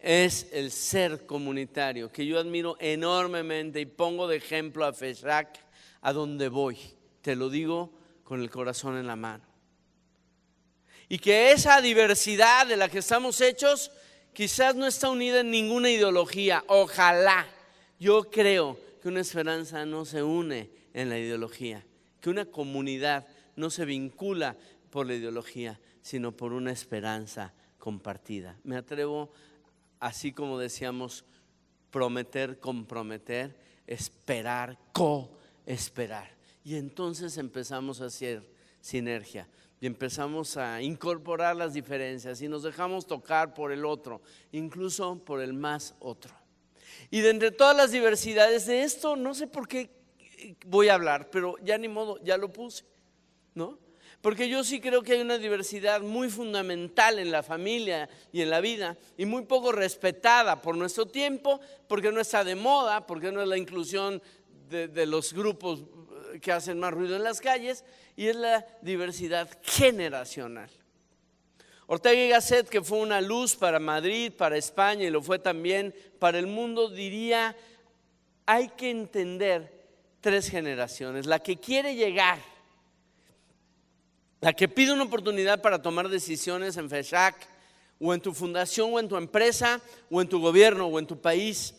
es el ser comunitario, que yo admiro enormemente y pongo de ejemplo a FESHAC a donde voy. Te lo digo con el corazón en la mano. Y que esa diversidad de la que estamos hechos quizás no está unida en ninguna ideología. Ojalá. Yo creo que una esperanza no se une en la ideología, que una comunidad no se vincula por la ideología, sino por una esperanza compartida. Me atrevo, así como decíamos, prometer, comprometer, esperar, coesperar. Y entonces empezamos a hacer sinergia y empezamos a incorporar las diferencias y nos dejamos tocar por el otro, incluso por el más otro. Y de entre todas las diversidades de esto, no sé por qué voy a hablar, pero ya ni modo, ya lo puse, ¿no? Porque yo sí creo que hay una diversidad muy fundamental en la familia y en la vida y muy poco respetada por nuestro tiempo, porque no está de moda, porque no es la inclusión de los grupos que hacen más ruido en las calles, y es la diversidad generacional. Ortega y Gasset, que fue una luz para Madrid, para España y lo fue también para el mundo, diría: hay que entender 3 generaciones, la que quiere llegar, la que pide una oportunidad para tomar decisiones en FESHAC o en tu fundación o en tu empresa o en tu gobierno o en tu país,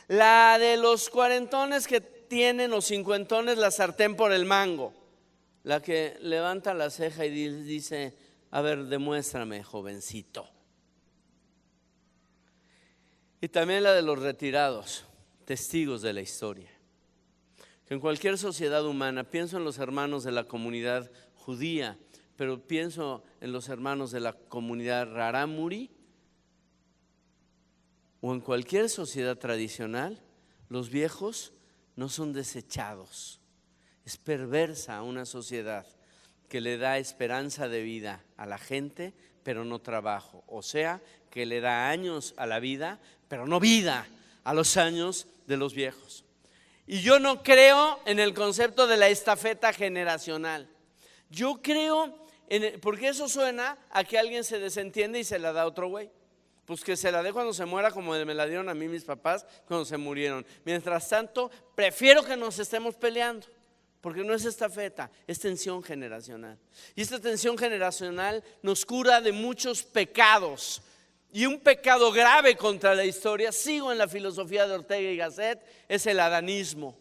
la de los cuarentones que tienen o cincuentones la sartén por el mango, la que levanta la ceja y dice: a ver, demuéstrame, jovencito. Y también la de los retirados, testigos de la historia. Que en cualquier sociedad humana, pienso en los hermanos de la comunidad judía, pero pienso en los hermanos de la comunidad rarámuri, o en cualquier sociedad tradicional, los viejos no son desechados, Es perversa una sociedad que le da esperanza de vida a la gente, pero no trabajo. O sea, que le da años a la vida, pero no vida a los años de los viejos. Y yo no creo en el concepto de la estafeta generacional. Yo creo porque eso suena a que alguien se desentiende y se la da a otro güey. Pues que se la dé cuando se muera, como me la dieron a mí mis papás cuando se murieron. Mientras tanto, prefiero que nos estemos peleando, porque no es estafeta, es tensión generacional. Y esta tensión generacional nos cura de muchos pecados. Y un pecado grave contra la historia, sigo en la filosofía de Ortega y Gasset, es el adanismo.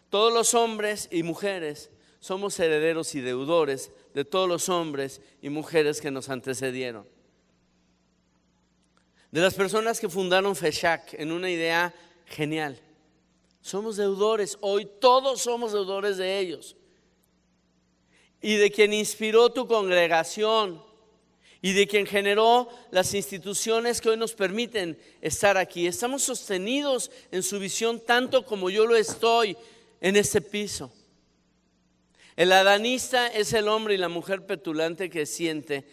Todos los hombres y mujeres somos herederos y deudores de todos los hombres y mujeres que nos antecedieron. De las personas que fundaron FESHAC en una idea genial. Somos deudores, hoy todos somos deudores de ellos. Y de quien inspiró tu congregación y de quien generó las instituciones que hoy nos permiten estar aquí. Estamos sostenidos en su visión tanto como yo lo estoy en este piso. El adanista es el hombre y la mujer petulante que siente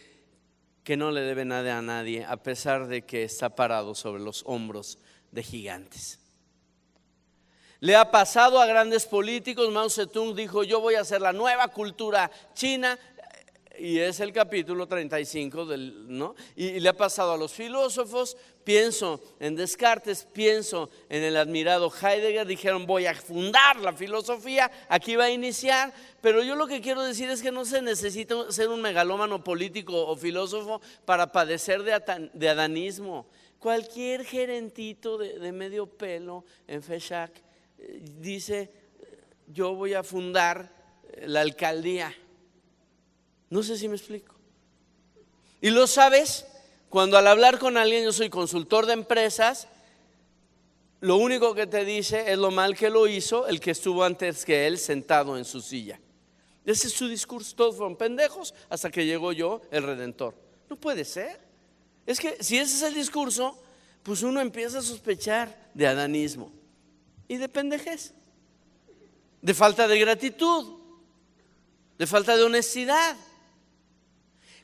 que no le debe nada a nadie, a pesar de que está parado sobre los hombros de gigantes. Le ha pasado a grandes políticos. Mao Zedong dijo: yo voy a hacer la nueva cultura china, y es el capítulo 35 ¿no? Y le ha pasado a los filósofos. Pienso en Descartes, pienso en el admirado Heidegger. Dijeron: voy a fundar la filosofía, aquí va a iniciar. Pero yo lo que quiero decir es que no se necesita ser un megalómano político o filósofo para padecer de adanismo. Cualquier gerentito de medio pelo en FESHAC dice: yo voy a fundar la alcaldía. No sé si me explico. Y lo sabes cuando al hablar con alguien, yo soy consultor de empresas, lo único que te dice es lo mal que lo hizo el que estuvo antes que él sentado en su silla. Ese es su discurso. Todos fueron pendejos hasta que llegó yo, el Redentor. No puede ser. Es que si ese es el discurso, pues uno empieza a sospechar de adanismo y de pendejez, de falta de gratitud, de falta de honestidad.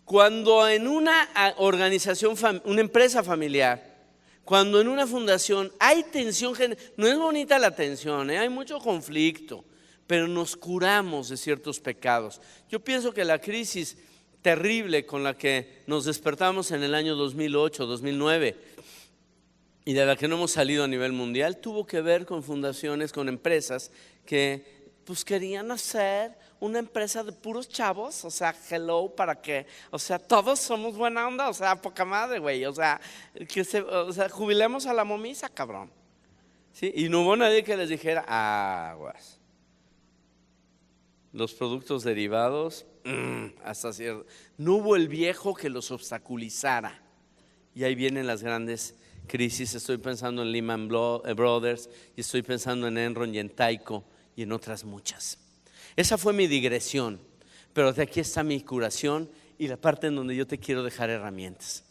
Cuando en una organización, una empresa familiar, cuando en una fundación hay tensión, no es bonita la tensión, hay mucho conflicto, pero nos curamos de ciertos pecados. Yo pienso que la crisis terrible con la que nos despertamos en el año 2008, 2009 y de la que no hemos salido a nivel mundial, tuvo que ver con fundaciones, con empresas que pues querían hacer una empresa de puros chavos, o sea, hello, para que, o sea, todos somos buena onda, o sea, poca madre, güey, o sea, jubilemos a la momisa, cabrón. ¿Sí? Y no hubo nadie que les dijera: aguas. Los productos derivados, hasta cierto. No hubo el viejo que los obstaculizara. Y ahí vienen las grandes crisis. Estoy pensando en Lehman Brothers, y estoy pensando en Enron y en Tyco y en otras muchas. Esa fue mi digresión, pero de aquí está mi curación y la parte en donde yo te quiero dejar herramientas.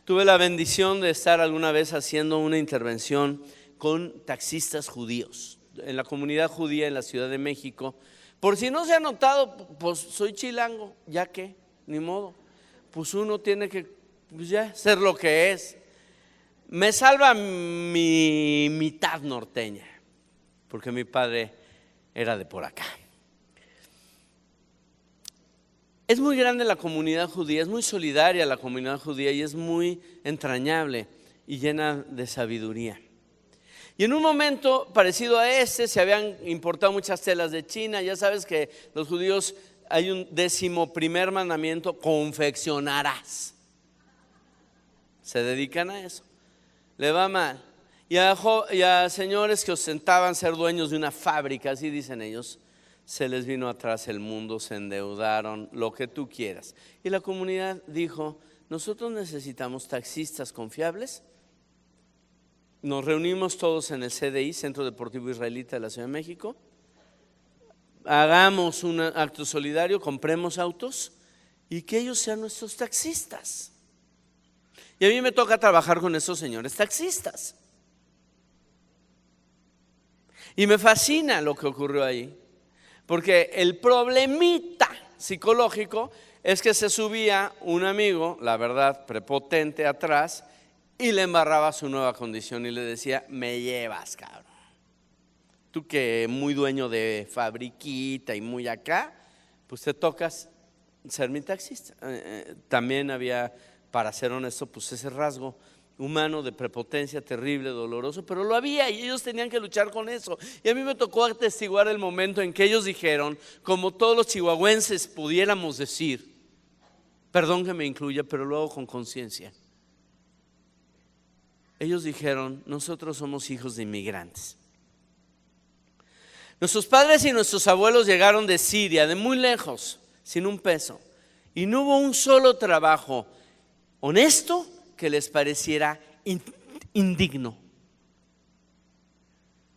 Tuve la bendición de estar alguna vez haciendo una intervención con taxistas judíos en la comunidad judía en la Ciudad de México. Por si no se ha notado, pues soy chilango, ya que, ni modo, pues uno tiene que pues ya ser lo que es. Me salva mi mitad norteña, porque mi padre era de por acá. Es muy grande la comunidad judía, es muy solidaria la comunidad judía y es muy entrañable y llena de sabiduría. Y en un momento parecido a este se habían importado muchas telas de China. Ya sabes que los judíos, hay un 11º mandamiento: confeccionarás. Se dedican a eso. Le va mal. Y a señores que ostentaban ser dueños de una fábrica, así dicen ellos, se les vino atrás el mundo, se endeudaron, lo que tú quieras. Y la comunidad dijo: nosotros necesitamos taxistas confiables. Nos reunimos todos en el CDI, Centro Deportivo Israelita de la Ciudad de México. Hagamos un acto solidario, compremos autos y que ellos sean nuestros taxistas. Y a mí me toca trabajar con esos señores taxistas. Y me fascina lo que ocurrió ahí. Porque el problemita psicológico es que se subía un amigo, la verdad, prepotente atrás, y le embarraba su nueva condición y le decía: me llevas, cabrón. Tú que muy dueño de fabriquita y muy acá, pues te tocas ser mi taxista. También había, para ser honesto, pues ese rasgo humano de prepotencia terrible, doloroso, pero lo había y ellos tenían que luchar con eso. Y a mí me tocó atestiguar el momento en que ellos dijeron, como todos los chihuahuenses pudiéramos decir, perdón que me incluya, pero lo hago con conciencia. Ellos dijeron: nosotros somos hijos de inmigrantes. Nuestros padres y nuestros abuelos llegaron de Siria, de muy lejos, sin un peso. Y no hubo un solo trabajo honesto que les pareciera indigno.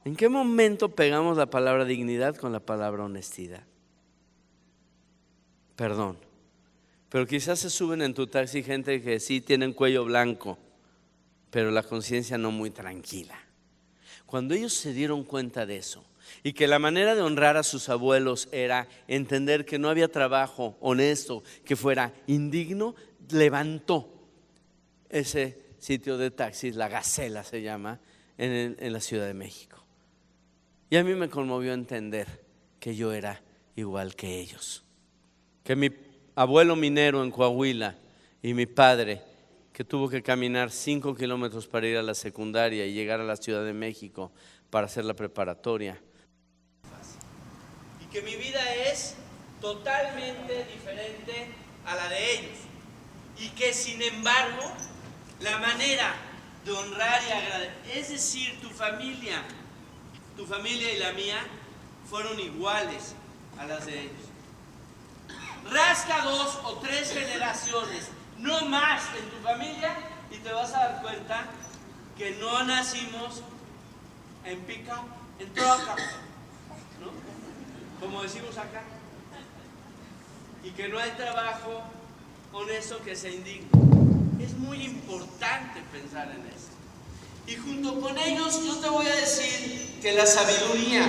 ¿En qué momento pegamos la palabra dignidad con la palabra honestidad? Perdón, pero quizás se suben en tu taxi gente que sí tienen cuello blanco, pero la conciencia no muy tranquila. Cuando ellos se dieron cuenta de eso y que la manera de honrar a sus abuelos era entender que no había trabajo honesto que fuera indigno, levantó ese sitio de taxis, La Gacela se llama, en la Ciudad de México. Y a mí me conmovió entender que yo era igual que ellos, que mi abuelo minero en Coahuila y mi padre, que tuvo que caminar 5 kilómetros para ir a la secundaria y llegar a la Ciudad de México para hacer la preparatoria, y que mi vida es totalmente diferente a la de ellos, y que sin embargo la manera de honrar y agradecer, es decir, tu familia y la mía fueron iguales a las de ellos. Rasca 2 o 3 generaciones, no más, en tu familia y te vas a dar cuenta que no nacimos en pica, en troca, ¿no? Como decimos acá, y que no hay trabajo honesto que sea indigno. Es muy importante pensar en esto. Y junto con ellos yo te voy a decir que la sabiduría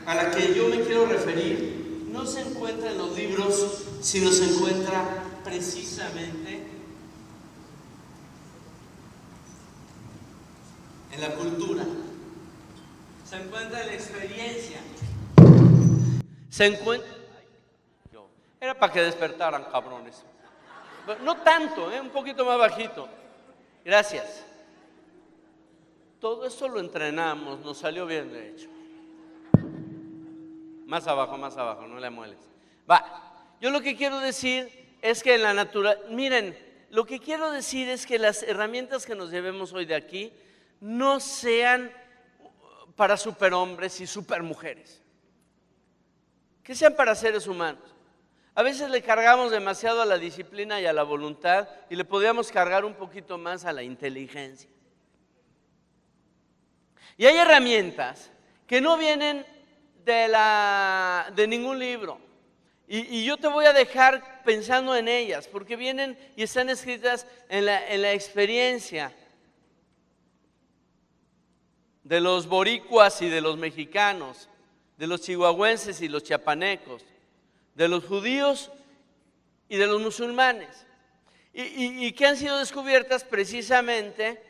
a la que yo me quiero referir no se encuentra en los libros, sino se encuentra precisamente en la cultura, se encuentra en la experiencia, se encuentra... Era para que despertaran, cabrones. No tanto, un poquito más bajito. Gracias. Todo esto lo entrenamos, nos salió bien de hecho. Más abajo, no le mueles. Va, yo lo que quiero decir es que en la naturaleza, miren, lo que quiero decir es que las herramientas que nos llevemos hoy de aquí no sean para superhombres y supermujeres, que sean para seres humanos. A veces le cargamos demasiado a la disciplina y a la voluntad y le podríamos cargar un poquito más a la inteligencia. Y hay herramientas que no vienen de ningún libro. Y yo te voy a dejar pensando en ellas, porque vienen y están escritas en la experiencia de los boricuas y de los mexicanos, de los chihuahuenses y los chiapanecos, de los judíos y de los musulmanes, y que han sido descubiertas precisamente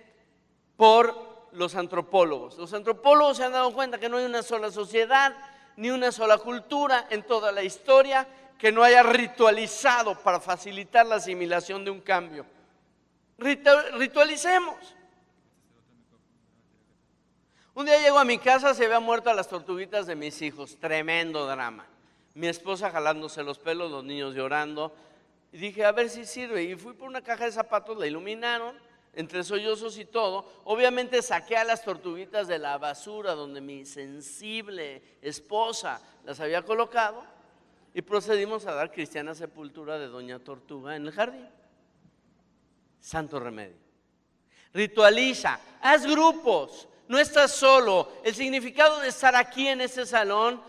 por los antropólogos. Los antropólogos se han dado cuenta que no hay una sola sociedad ni una sola cultura en toda la historia que no haya ritualizado para facilitar la asimilación de un cambio. Ritualicemos. Un día llego a mi casa, se habían muerto a las tortuguitas de mis hijos, tremendo drama. Mi esposa jalándose los pelos, los niños llorando, y dije a ver si sirve, y fui por una caja de zapatos, la iluminaron, entre sollozos y todo. Obviamente saqué a las tortuguitas de la basura donde mi sensible esposa las había colocado y procedimos a dar cristiana sepultura de Doña Tortuga en el jardín. Santo remedio. Ritualiza, haz grupos, no estás solo. El significado de estar aquí en este salón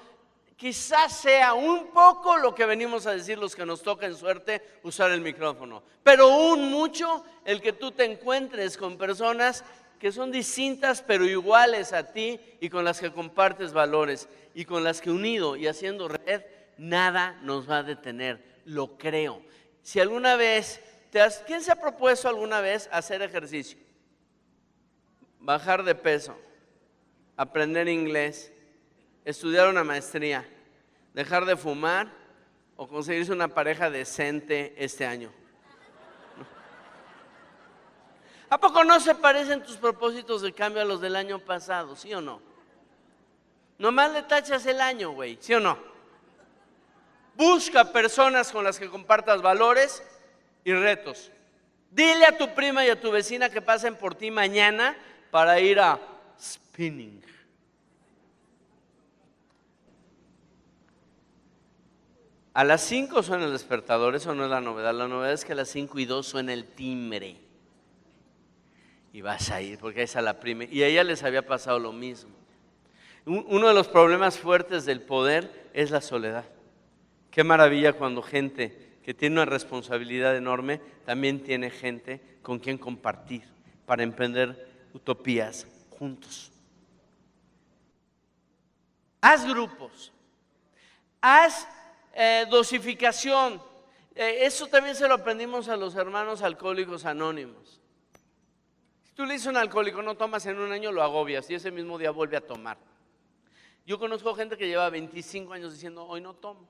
quizás sea un poco lo que venimos a decir los que nos toca en suerte usar el micrófono, pero un mucho el que tú te encuentres con personas que son distintas pero iguales a ti y con las que compartes valores y con las que unido y haciendo red, nada nos va a detener, lo creo. Si alguna vez, ¿quién se ha propuesto alguna vez hacer ejercicio? Bajar de peso, aprender inglés, estudiar una maestría, dejar de fumar o conseguirse una pareja decente este año. ¿A poco no se parecen tus propósitos de cambio a los del año pasado? ¿Sí o no? Nomás le tachas el año, güey, ¿sí o no? Busca personas con las que compartas valores y retos. Dile a tu prima y a tu vecina que pasen por ti mañana para ir a spinning. A las 5 suena el despertador, eso no es la novedad. La novedad es que a las 5:02 suena el timbre. Y vas a ir, porque ahí está la prima. Y a ella les había pasado lo mismo. Uno de los problemas fuertes del poder es la soledad. Qué maravilla cuando gente que tiene una responsabilidad enorme también tiene gente con quien compartir para emprender utopías juntos. Haz grupos, haz dosificación. Eso también se lo aprendimos a los hermanos alcohólicos anónimos. Si tú le dices a un alcohólico no tomas en un año, lo agobias y ese mismo día vuelve a tomar. Yo conozco gente que lleva 25 años diciendo hoy no tomo.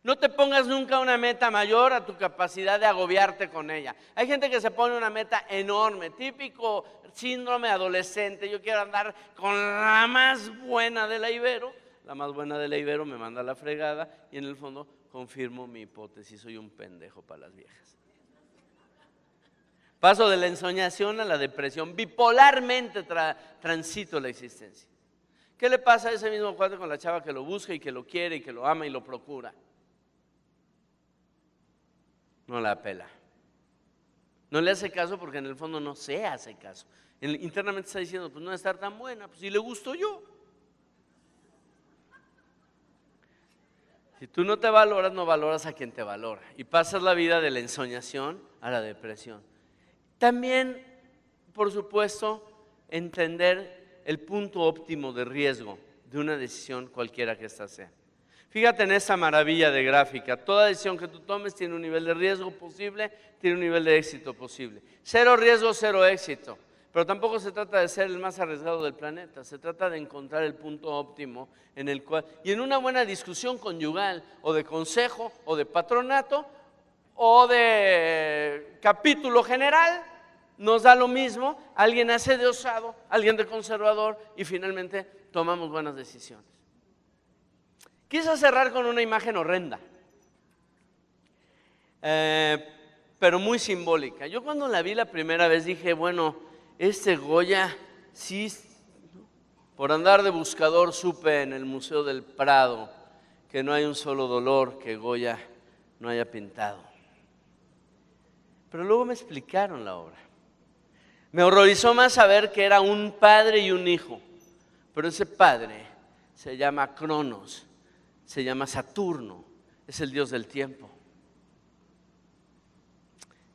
No te pongas nunca una meta mayor a tu capacidad de agobiarte con ella. Hay gente que se pone una meta enorme, típico síndrome adolescente. Yo quiero andar con la más buena de la Ibero. La más buena de la Ibero me manda a la fregada y en el fondo confirmo mi hipótesis, soy un pendejo para las viejas. Paso de la ensoñación a la depresión, bipolarmente transito la existencia. ¿Qué le pasa a ese mismo cuate con la chava que lo busca y que lo quiere y que lo ama y lo procura? No la pela. No le hace caso porque en el fondo no se hace caso. Internamente está diciendo, pues no va a estar tan buena, pues si le gusto yo. Si tú no te valoras, no valoras a quien te valora. Y pasas la vida de la ensoñación a la depresión. También, por supuesto, entender el punto óptimo de riesgo de una decisión cualquiera que ésta sea. Fíjate en esta maravilla de gráfica. Toda decisión que tú tomes tiene un nivel de riesgo posible, tiene un nivel de éxito posible. Cero riesgo, cero éxito. Pero tampoco se trata de ser el más arriesgado del planeta. Se trata de encontrar el punto óptimo en el cual, y en una buena discusión conyugal, o de consejo, o de patronato, o de capítulo general, nos da lo mismo. Alguien hace de osado, alguien de conservador, y finalmente tomamos buenas decisiones. Quise cerrar con una imagen horrenda, pero muy simbólica. Yo cuando la vi la primera vez dije, bueno, este Goya, sí, por andar de buscador supe en el Museo del Prado que no hay un solo dolor que Goya no haya pintado. Pero luego me explicaron la obra. Me horrorizó más saber que era un padre y un hijo, pero ese padre se llama Cronos. Se llama Saturno, es el dios del tiempo.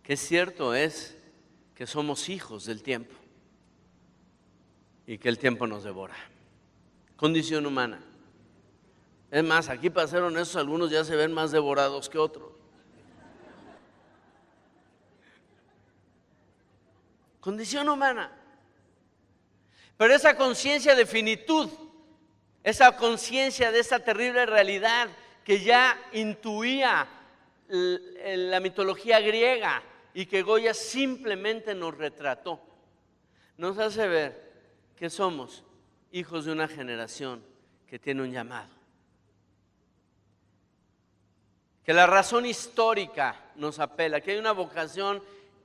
Qué cierto es que somos hijos del tiempo y que el tiempo nos devora. Condición humana. Es más, aquí para ser honestos, algunos ya se ven más devorados que otros. Condición humana. Pero esa conciencia de finitud, esa conciencia de esa terrible realidad que ya intuía la mitología griega y que Goya simplemente nos retrató, nos hace ver que somos hijos de una generación que tiene un llamado. Que la razón histórica nos apela, que hay una vocación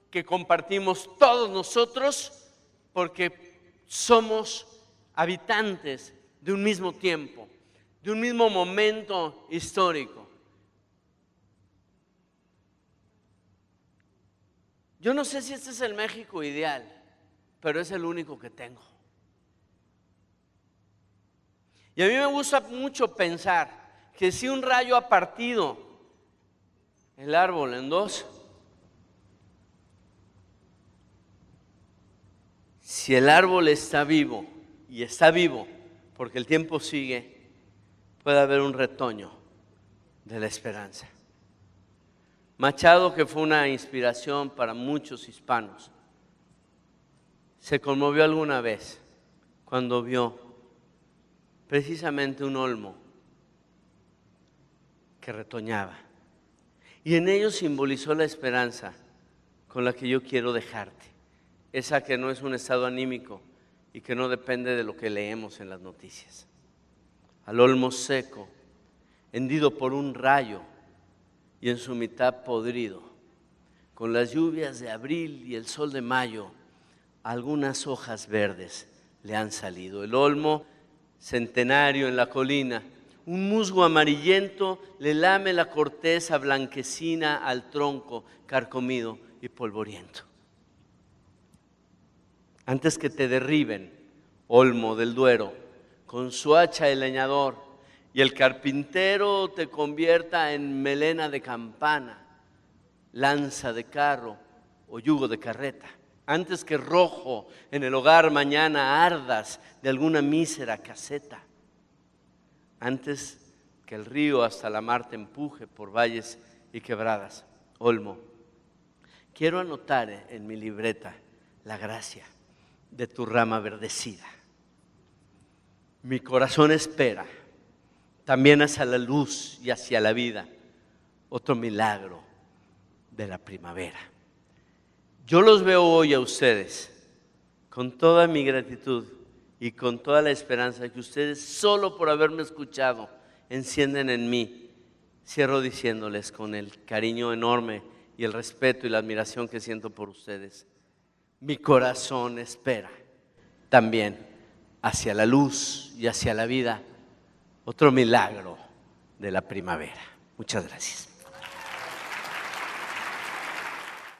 que compartimos todos nosotros porque somos habitantes de un mismo tiempo, de un mismo momento histórico. Yo no sé si este es el México ideal, pero es el único que tengo. Y a mí me gusta mucho pensar que si un rayo ha partido el árbol en dos, Si el árbol está vivo, y está vivo porque el tiempo sigue, puede haber un retoño de la esperanza. Machado, que fue una inspiración para muchos hispanos, se conmovió alguna vez cuando vio precisamente un olmo que retoñaba. Y en ello simbolizó la esperanza con la que yo quiero dejarte. Esa que no es un estado anímico y que no depende de lo que leemos en las noticias. Al olmo seco, hendido por un rayo y en su mitad podrido, con las lluvias de abril y el sol de mayo, algunas hojas verdes le han salido. El olmo centenario en la colina, un musgo amarillento le lame la corteza blanquecina al tronco carcomido y polvoriento. Antes que te derriben, olmo del Duero, con su hacha el leñador y el carpintero te convierta en melena de campana, lanza de carro o yugo de carreta. Antes que rojo en el hogar mañana ardas de alguna mísera caseta. Antes que el río hasta la mar te empuje por valles y quebradas. Olmo, quiero anotar en mi libreta la gracia de tu rama verdecida. Mi corazón espera también hacia la luz y hacia la vida, otro milagro de la primavera. Yo los veo hoy a ustedes con toda mi gratitud y con toda la esperanza que ustedes, solo por haberme escuchado, encienden en mí. Cierro diciéndoles con el cariño enorme y el respeto y la admiración que siento por ustedes: mi corazón espera también hacia la luz y hacia la vida, otro milagro de la primavera. Muchas gracias.